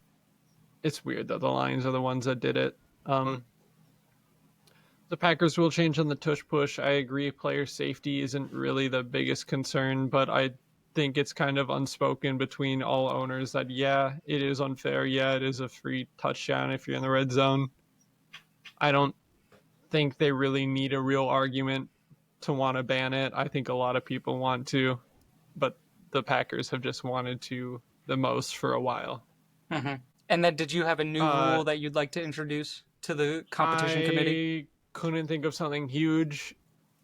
weird that the Lions are the ones that did it. The Packers will change on the tush push. I agree, player safety isn't really the biggest concern, but I think it's kind of unspoken between all owners that yeah, it is unfair. Yeah, it is a free touchdown if you're in the red zone. I don't think they really need a real argument to want to ban it. I think a lot of people want to, but the Packers have just wanted to the most for a while. Mm-hmm. And then did you have a new rule that you'd like to introduce to the competition committee? I couldn't think of something huge.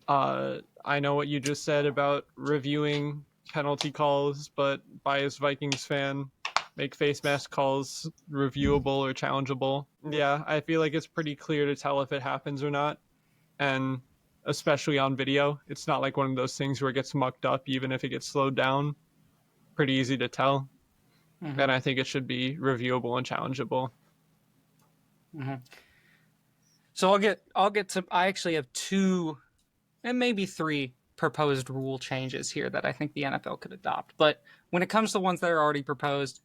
I know what you just said about reviewing penalty calls, but biased Vikings fan, make face mask calls reviewable or challengeable. Yeah, I feel like it's pretty clear to tell if it happens or not. And especially on video, it's not like one of those things where it gets mucked up even if it gets slowed down. Pretty easy to tell. Mm-hmm. And I think it should be reviewable and challengeable. Mm-hmm. So I'll get to. I actually have 2 and maybe 3 proposed rule changes here that I think the NFL could adopt. But when it comes to ones that are already proposed,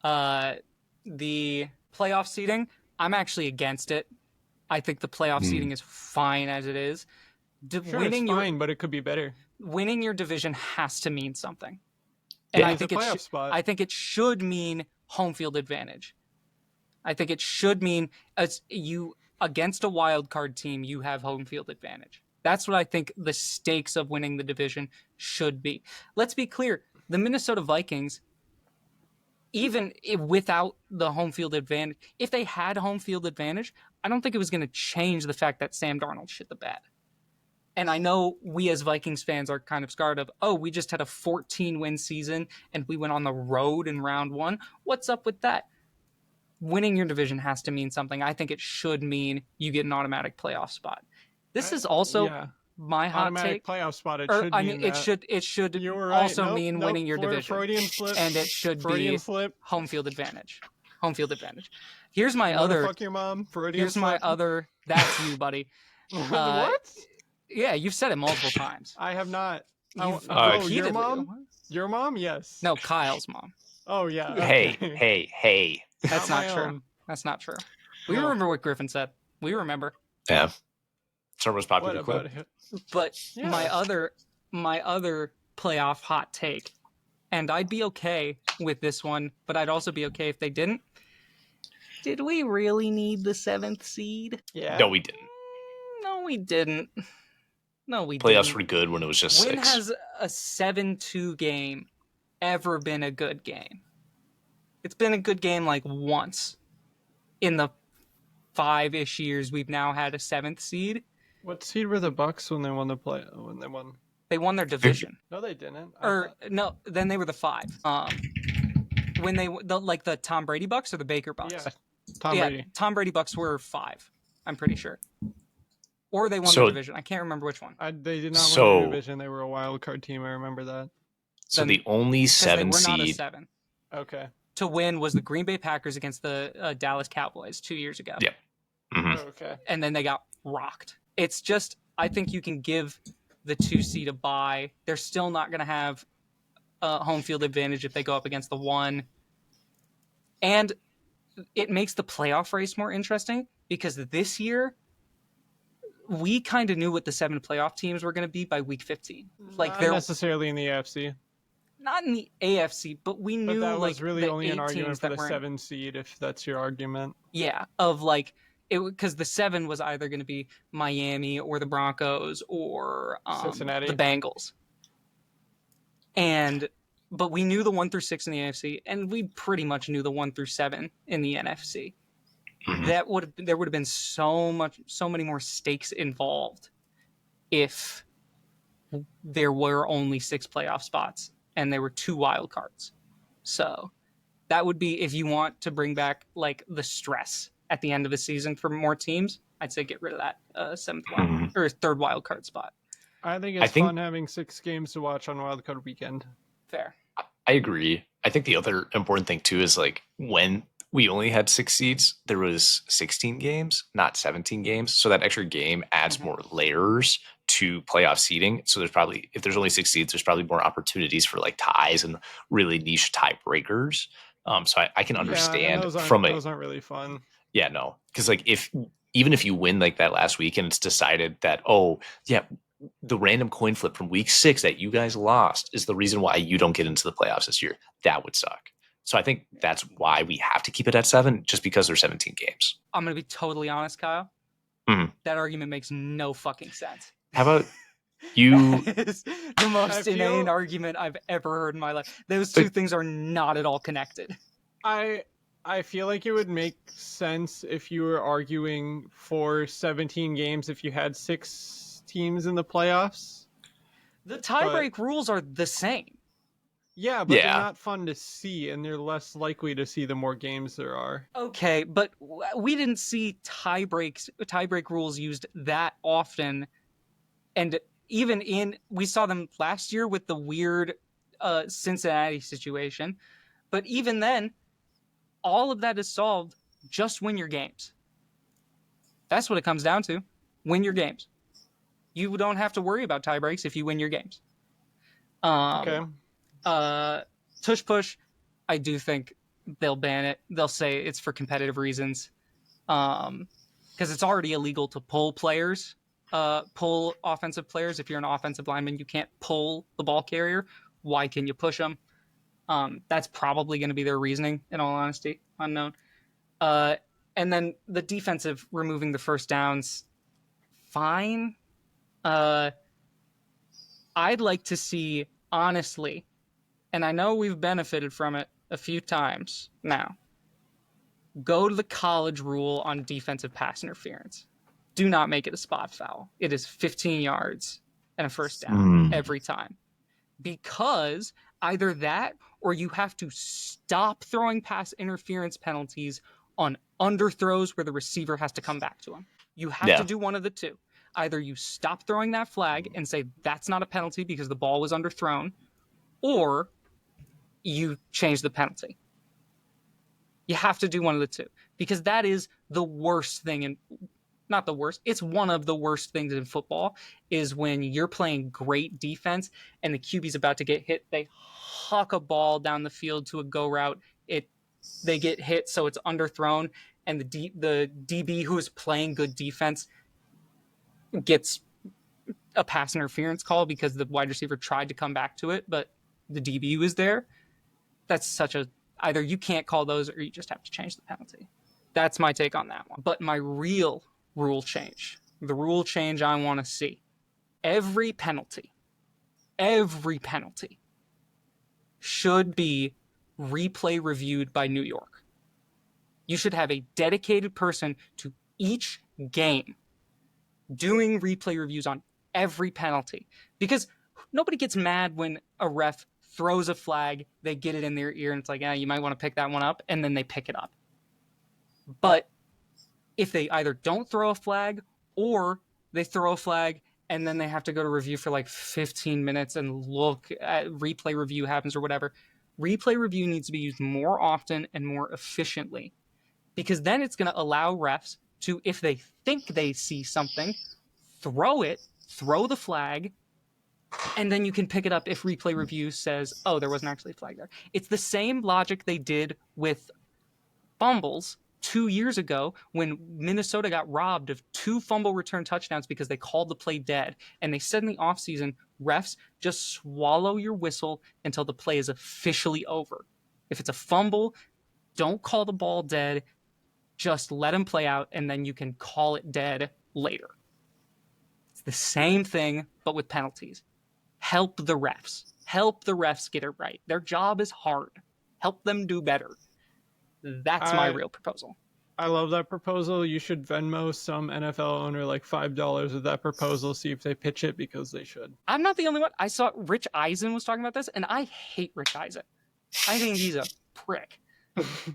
the playoff seeding, I'm actually against it. I think the playoff seeding is fine as it is. Sure, it's fine, but it could be better. Winning your division has to mean something. And I think it should mean home field advantage. I think it should mean you against a wild card team, you have home field advantage. That's what I think the stakes of winning the division should be. Let's be clear. The Minnesota Vikings, even without the home field advantage, if they had home field advantage, I don't think it was going to change the fact that Sam Darnold shit the bed. And I know we as Vikings fans are kind of scarred of, we just had a 14-win season and we went on the road in round 1. What's up with that? Winning your division has to mean something. I think it should mean you get an automatic playoff spot. This is also my hot automatic take. Playoff spot. It should also mean winning your division. Freudian slip. And it should Freudian be slip. Home field advantage. Home field advantage. Here's my other. Fuck your mom. Freudian here's slip. my other. That's you, buddy. What? Yeah, you've said it multiple times. I have not. Your mom? Your mom? Yes. No, Kyle's mom. Oh, yeah. Okay. Hey. That's not true. That's not true. We remember what Griffin said. We remember. Yeah. It's our most popular quote. But my other playoff hot take, and I'd be okay with this one, but I'd also be okay if they didn't. Did we really need the 7th seed? Yeah. No, we didn't. No, we didn't. Playoffs were good when it was just 6. When has a 7-2 game ever been a good game? It's been a good game like once in the 5-ish years, we've now had a 7th seed. What seed were the Bucks when they won the play? When they won? They won their division. No, they didn't. No, then they were the 5. When the Tom Brady Bucks or the Baker Bucks? Yeah, Tom Brady. Tom Brady Bucks were 5. I'm pretty sure. Or they won the division. I can't remember which one. They did not win the division. They were a wild card team. I remember that. So then, the only 7 they were seed. Not a 7. Okay. To win was the Green Bay Packers against the Dallas Cowboys 2 years ago. Yeah. Mm-hmm. Oh, okay. And then they got rocked. It's just, I think you can give the 2 seed a bye. They're still not going to have a home field advantage if they go up against the 1. And it makes the playoff race more interesting because this year we kind of knew what the 7 playoff teams were going to be by week 15. Not necessarily in the AFC. Not in the AFC, but we knew that was really only an argument for the 7 seed, if that's your argument. Yeah, of like it because the 7 was either going to be Miami or the Broncos or Cincinnati, the Bengals. But we knew the 1 through 6 in the AFC, and we pretty much knew the 1 through 7 in the NFC. Mm-hmm. There would have been so many more stakes involved if there were only 6 playoff spots and there were 2 wild cards. So that would be, if you want to bring back like the stress at the end of the season for more teams, I'd say get rid of that 7th or 3rd wild card spot. I think it's fun having 6 games to watch on wild card weekend. Fair. I agree. I think the other important thing too is like when we only had 6 seeds, there was 16 games, not 17 games. So that extra game adds more layers to playoff seeding. So there's probably, if there's only 6 seeds, there's probably more opportunities for like ties and really niche tiebreakers. So I can understand those aren't really fun. Yeah, no, because like even if you win like that last week and it's decided that, oh yeah, the random coin flip from week 6 that you guys lost is the reason why you don't get into the playoffs this year, that would suck. So I think that's why we have to keep it at 7, just because there's 17 games. I'm going to be totally honest, Kyle. Mm-hmm. That argument makes no fucking sense. How about you? That is the most inane argument I've ever heard in my life. Those two things are not at all connected. I feel like it would make sense if you were arguing for 17 games if you had 6 teams in the playoffs. The tiebreak rules are the same. Yeah, but they're not fun to see, and they're less likely to see the more games there are. Okay, but we didn't see tiebreak rules used that often, and we saw them last year with the weird Cincinnati situation, but even then, all of that is solved. Just win your games. That's what it comes down to. Win your games. You don't have to worry about tiebreaks if you win your games. Okay. Tush push, I do think they'll ban it. They'll say it's for competitive reasons. Because it's already illegal to pull offensive players. If you're an offensive lineman, you can't pull the ball carrier. Why can you push them? That's probably going to be their reasoning, in all honesty. Unknown. And then the defensive, removing the first downs, fine. I'd like to see, honestly, and I know we've benefited from it a few times now, go to the college rule on defensive pass interference. Do not make it a spot foul. It is 15 yards and a first down every time. Because either that or you have to stop throwing pass interference penalties on underthrows where the receiver has to come back to him. You have to do one of the two. Either you stop throwing that flag and say that's not a penalty because the ball was underthrown, or you change the penalty. You have to do one of the two, because that is the worst thing, and not the worst, it's one of the worst things in football, is when you're playing great defense and the QB's about to get hit, they huck a ball down the field to a go route, they get hit so it's underthrown, and the DB who is playing good defense gets a pass interference call because the wide receiver tried to come back to it, but the DB was there. That's such a, either you can't call those or you just have to change the penalty. That's my take on that one. But my real rule change, the rule change I want to see, every penalty should be replay reviewed by New York. You should have a dedicated person to each game doing replay reviews on every penalty, because nobody gets mad when a ref throws a flag, they get it in their ear, and it's like, yeah, you might want to pick that one up, and then they pick it up. But if they either don't throw a flag or they throw a flag and then they have to go to review for like 15 minutes and look at replay review happens or whatever, replay review needs to be used more often and more efficiently, because then it's going to allow refs to, if they think they see something, throw the flag, and then you can pick it up if replay review says, oh, there wasn't actually a flag there. It's the same logic they did with fumbles 2 years ago when Minnesota got robbed of 2 fumble return touchdowns because they called the play dead. And they said in the offseason, refs, just swallow your whistle until the play is officially over. If it's a fumble, don't call the ball dead. Just let them play out, and then you can call it dead later. It's the same thing, but with penalties. Help the refs. Help the refs get it right. Their job is hard. Help them do better. That's my real proposal. I love that proposal. You should Venmo some NFL owner like $5 with that proposal, see if they pitch it, because they should. I'm not the only one. I saw Rich Eisen was talking about this, and I hate Rich Eisen. I think he's a prick.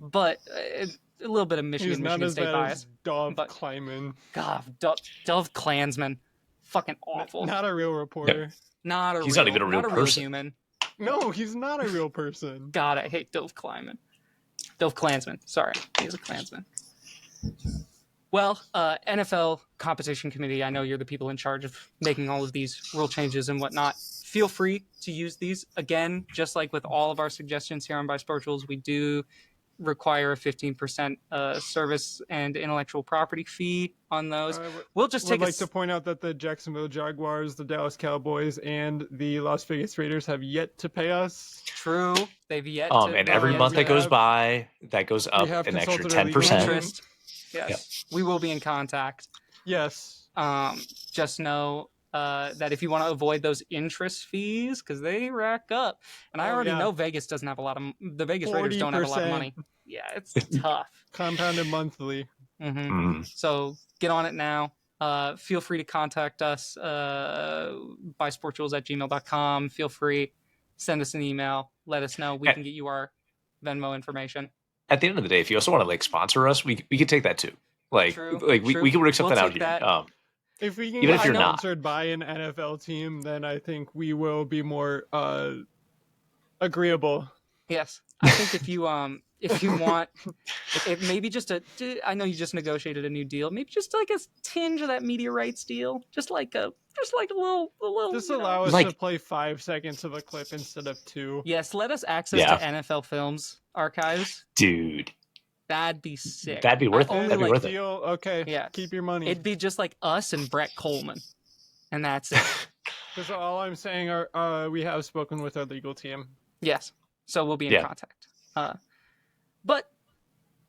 But a little bit of Michigan State bias. Dove Kleiman. God, Dove Klansman. Fucking awful. Not a real reporter. Yep. He's not even a real person. Human. No, he's not a real person. God, I hate Dove Kleiman. Dove Klansman. Sorry, he's a Klansman. Well, NFL Competition Committee, I know you're the people in charge of making all of these rule changes and whatnot. Feel free to use these. Again, just like with all of our suggestions here on Bisportuals, we do require a 15% service and intellectual property fee on those. We'll just take. I'd like to point out that the Jacksonville Jaguars, the Dallas Cowboys, and the Las Vegas Raiders have yet to pay us. True, they've yet. And every month that goes by, that goes up an extra 10%. Yes, yep. We will be in contact. Yes. Just know that if you want to avoid those interest fees, because they rack up, and I already know Vegas doesn't have a lot of the Vegas 40%. Raiders don't have a lot of money. Yeah, it's tough. Compounded monthly. So get on it now. Feel free to contact us bysportuals@gmail.com. Feel free, send us an email. Let us know. We can get you our Venmo information. At the end of the day, if you also want to like sponsor us, we could take that too. We can work something out here. If we can get sponsored by an NFL team, then I think we will be more agreeable. Yes, I think if you want, maybe just I know you just negotiated a new deal. Maybe just like a tinge of that media rights deal, just like a little. Just allow us to play 5 seconds of a clip instead of 2. Yes, let us access to NFL Films archives, dude. That'd be sick. That'd be worth it. That'd be worth it. Okay. Yeah. Keep your money. It'd be just like us and Brett Coleman, and that's it. Because all I'm saying are we have spoken with our legal team. Yes. So we'll be in contact. But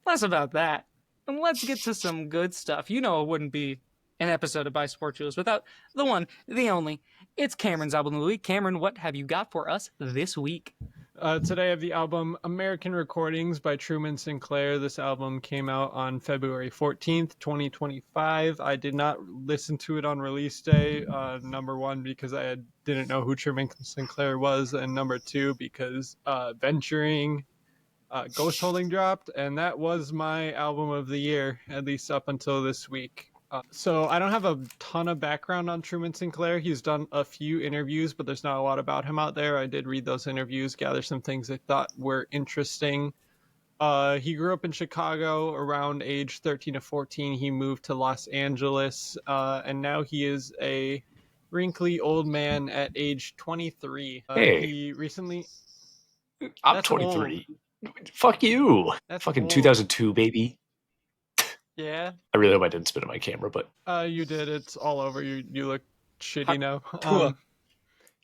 less about that, and let's get to some good stuff. You know, it wouldn't be an episode of Bisportuals without the one, the only. It's Cameron's album of the week. Cameron, what have you got for us this week? Today I have the album American Recordings by Truman Sinclair. This album came out on February 14th, 2025. I did not listen to it on release day, number one, because I didn't know who Truman Sinclair was, and number two, because Venturing Ghost Holding dropped, and that was my album of the year, at least up until this week. So I don't have a ton of background on Truman Sinclair. He's done a few interviews, but there's not a lot about him out there. I did read those interviews, gather some things I thought were interesting. He grew up in Chicago around age 13 to 14. He moved to Los Angeles, and now he is a wrinkly old man at age 23. Hey. He recently... I'm 23. Old. Fuck you. That's fucking old. 2002, baby. Yeah. I really hope I didn't spit on my camera, but you did. It's all over. You look shitty now.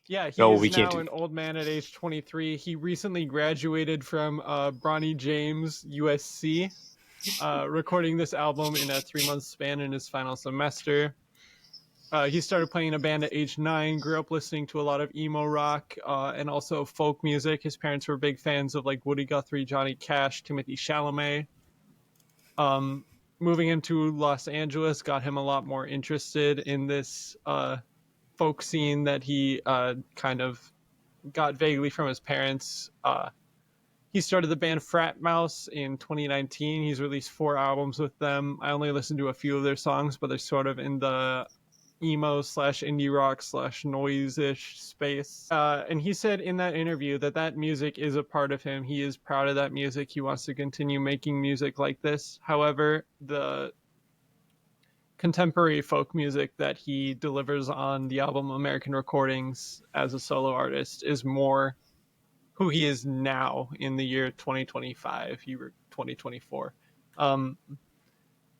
Yeah, he is now an old man at age 23. He recently graduated from Bronny James USC, recording this album in a 3-month span in his final semester. He started playing in a band at age 9, grew up listening to a lot of emo rock and also folk music. His parents were big fans of like Woody Guthrie, Johnny Cash, Timothy Chalamet. moving into Los Angeles got him a lot more interested in this folk scene that he kind of got vaguely from his parents. He started the band Frat Mouse in 2019. He's released 4 albums with them. I only listened to a few of their songs, but they're sort of in the emo / indie rock / noise-ish space. And he said in that interview that music is a part of him. He is proud of that music. He wants to continue making music like this. However, the contemporary folk music that he delivers on the album American Recordings as a solo artist is more who he is now in the year 2025, 2024.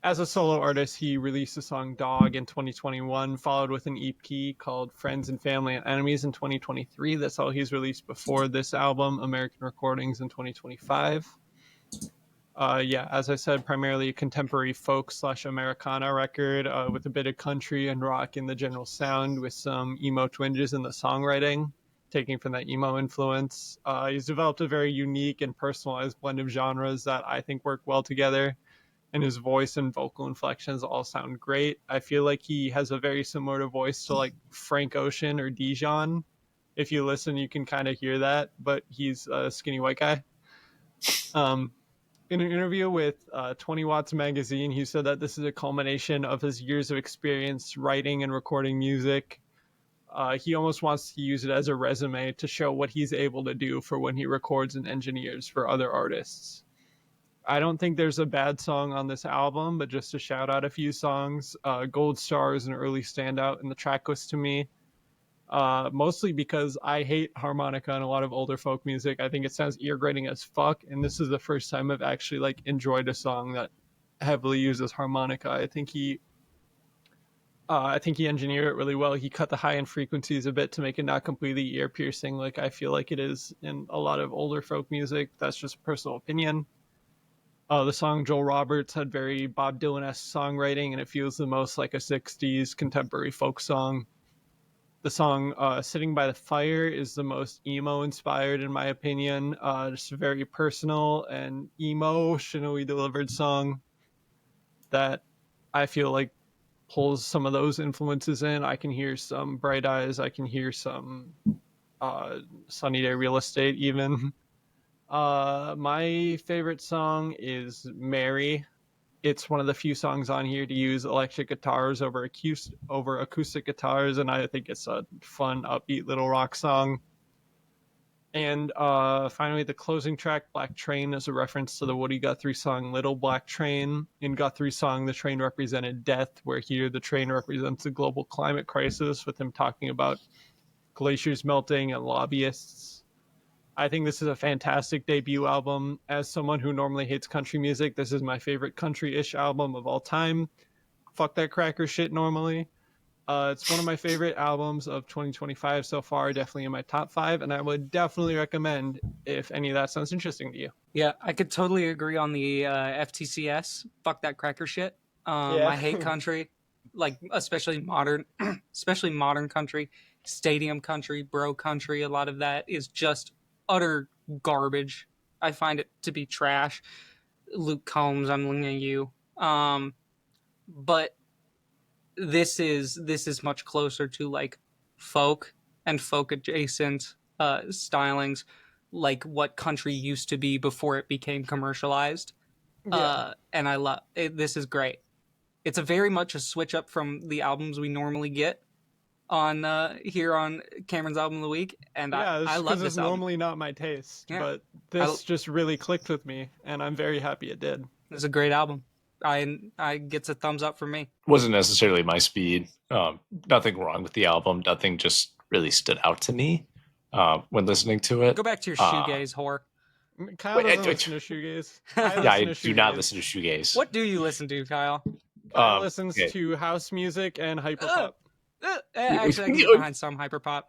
As a solo artist, he released the song Dog in 2021, followed with an EP called Friends and Family and Enemies in 2023. That's all he's released before this album, American Recordings, in 2025. As I said, primarily a contemporary folk / Americana record with a bit of country and rock in the general sound with some emo twinges in the songwriting, taking from that emo influence. He's developed a very unique and personalized blend of genres that I think work well together, and his voice and vocal inflections all sound great. I feel like he has a very similar voice to like Frank Ocean or Dijon. If you listen, you can kind of hear that, but he's a skinny white guy. In an interview with 20 Watts magazine, he said that this is a culmination of his years of experience writing and recording music. He almost wants to use it as a resume to show what he's able to do for when he records and engineers for other artists. I don't think there's a bad song on this album, but just to shout out a few songs, Gold Star is an early standout in the track list to me. Mostly because I hate harmonica and a lot of older folk music. I think it sounds ear grating as fuck, and this is the first time I've actually like enjoyed a song that heavily uses harmonica. I think he engineered it really well. He cut the high end frequencies a bit to make it not completely ear piercing like I feel like it is in a lot of older folk music. That's just a personal opinion. The song Joel Roberts had very Bob Dylan-esque songwriting, and it feels the most like a 60s contemporary folk song. The song Sitting by the Fire is the most emo inspired in my opinion. Just a very personal and emotionally delivered song that I feel like pulls some of those influences in. I can hear some Bright Eyes. I can hear some Sunny Day Real Estate even. My favorite song is Mary. It's one of the few songs on here to use electric guitars over acoustic guitars, and I think it's a fun, upbeat little rock song. And finally, the closing track, Black Train, is a reference to the Woody Guthrie song Little Black Train. In Guthrie's song, the train represented death, where here the train represents the global climate crisis, with him talking about glaciers melting and lobbyists. I think this is a fantastic debut album. As someone who normally hates country music, this is my favorite country-ish album of all time. Fuck that cracker shit normally. It's one of my favorite albums of 2025 so far, definitely in my top 5, and I would definitely recommend if any of that sounds interesting to you. Yeah, I could totally agree on the FTCS. Fuck that cracker shit. I hate country, like especially modern country, stadium country, bro country. A lot of that is just utter garbage. I find it to be trash. Luke Combs, I'm looking at you. But this is much closer to like folk and folk adjacent stylings, like what country used to be before it became commercialized. Yeah. And I love it. This is great. It's a very much a switch up from the albums we normally get on here on Cameron's Album of the Week, and I love this it's album. normally not my taste, Yeah. but this just really clicked with me, and I'm very happy it did. It's a great album. I gets a thumbs up for me. Wasn't necessarily my speed. Nothing wrong with the album. Nothing just really stood out to me when listening to it. Go back to your shoegaze, whore. Kyle doesn't listen to shoegaze. I do not listen to shoegaze. What do you listen to, Kyle? Kyle listens to house music and hyperpop. Actually, I can get behind some hyperpop.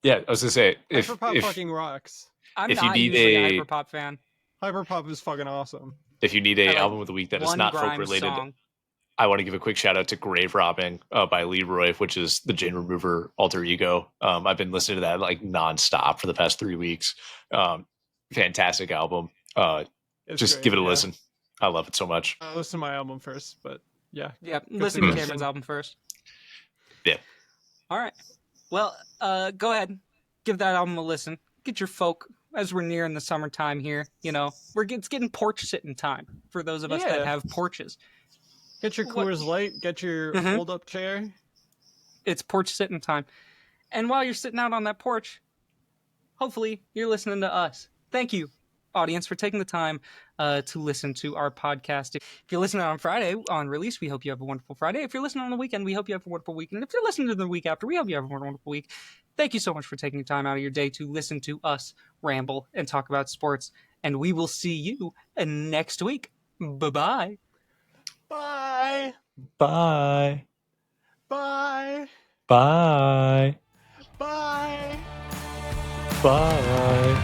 Yeah, I was gonna say hyperpop fucking rocks. I'm if not you need usually a hyperpop fan. Hyperpop is fucking awesome. If you need a like album of the week that is one not folk grime related, song. I want to give a quick shout out to Grave Robbing by Leroy, which is the Gin Remover alter ego. I've been listening to that like nonstop for the past 3 weeks. Fantastic album. Just great, give it a listen. I love it so much. Listen to my album first, but yeah. Yeah, listen to suggestion. Cameron's album first. Yeah. All right. Well, go ahead, give that album a listen. Get your folk as we're nearing the summertime here. You know, it's getting porch sitting time for those of us that have porches. Get your Coors Light. Get your fold-up chair. It's porch sitting time. And while you're sitting out on that porch, hopefully you're listening to us. Thank you, audience, for taking the time to listen to our podcast. If you're listening on Friday on release, we hope you have a wonderful Friday. If you're listening on the weekend, we hope you have a wonderful weekend. If you're listening to the week after, we hope you have a wonderful week. Thank you so much for taking time out of your day to listen to us ramble and talk about sports. And we will see you next week. Bye-bye. Bye. Bye. Bye. Bye. Bye. Bye.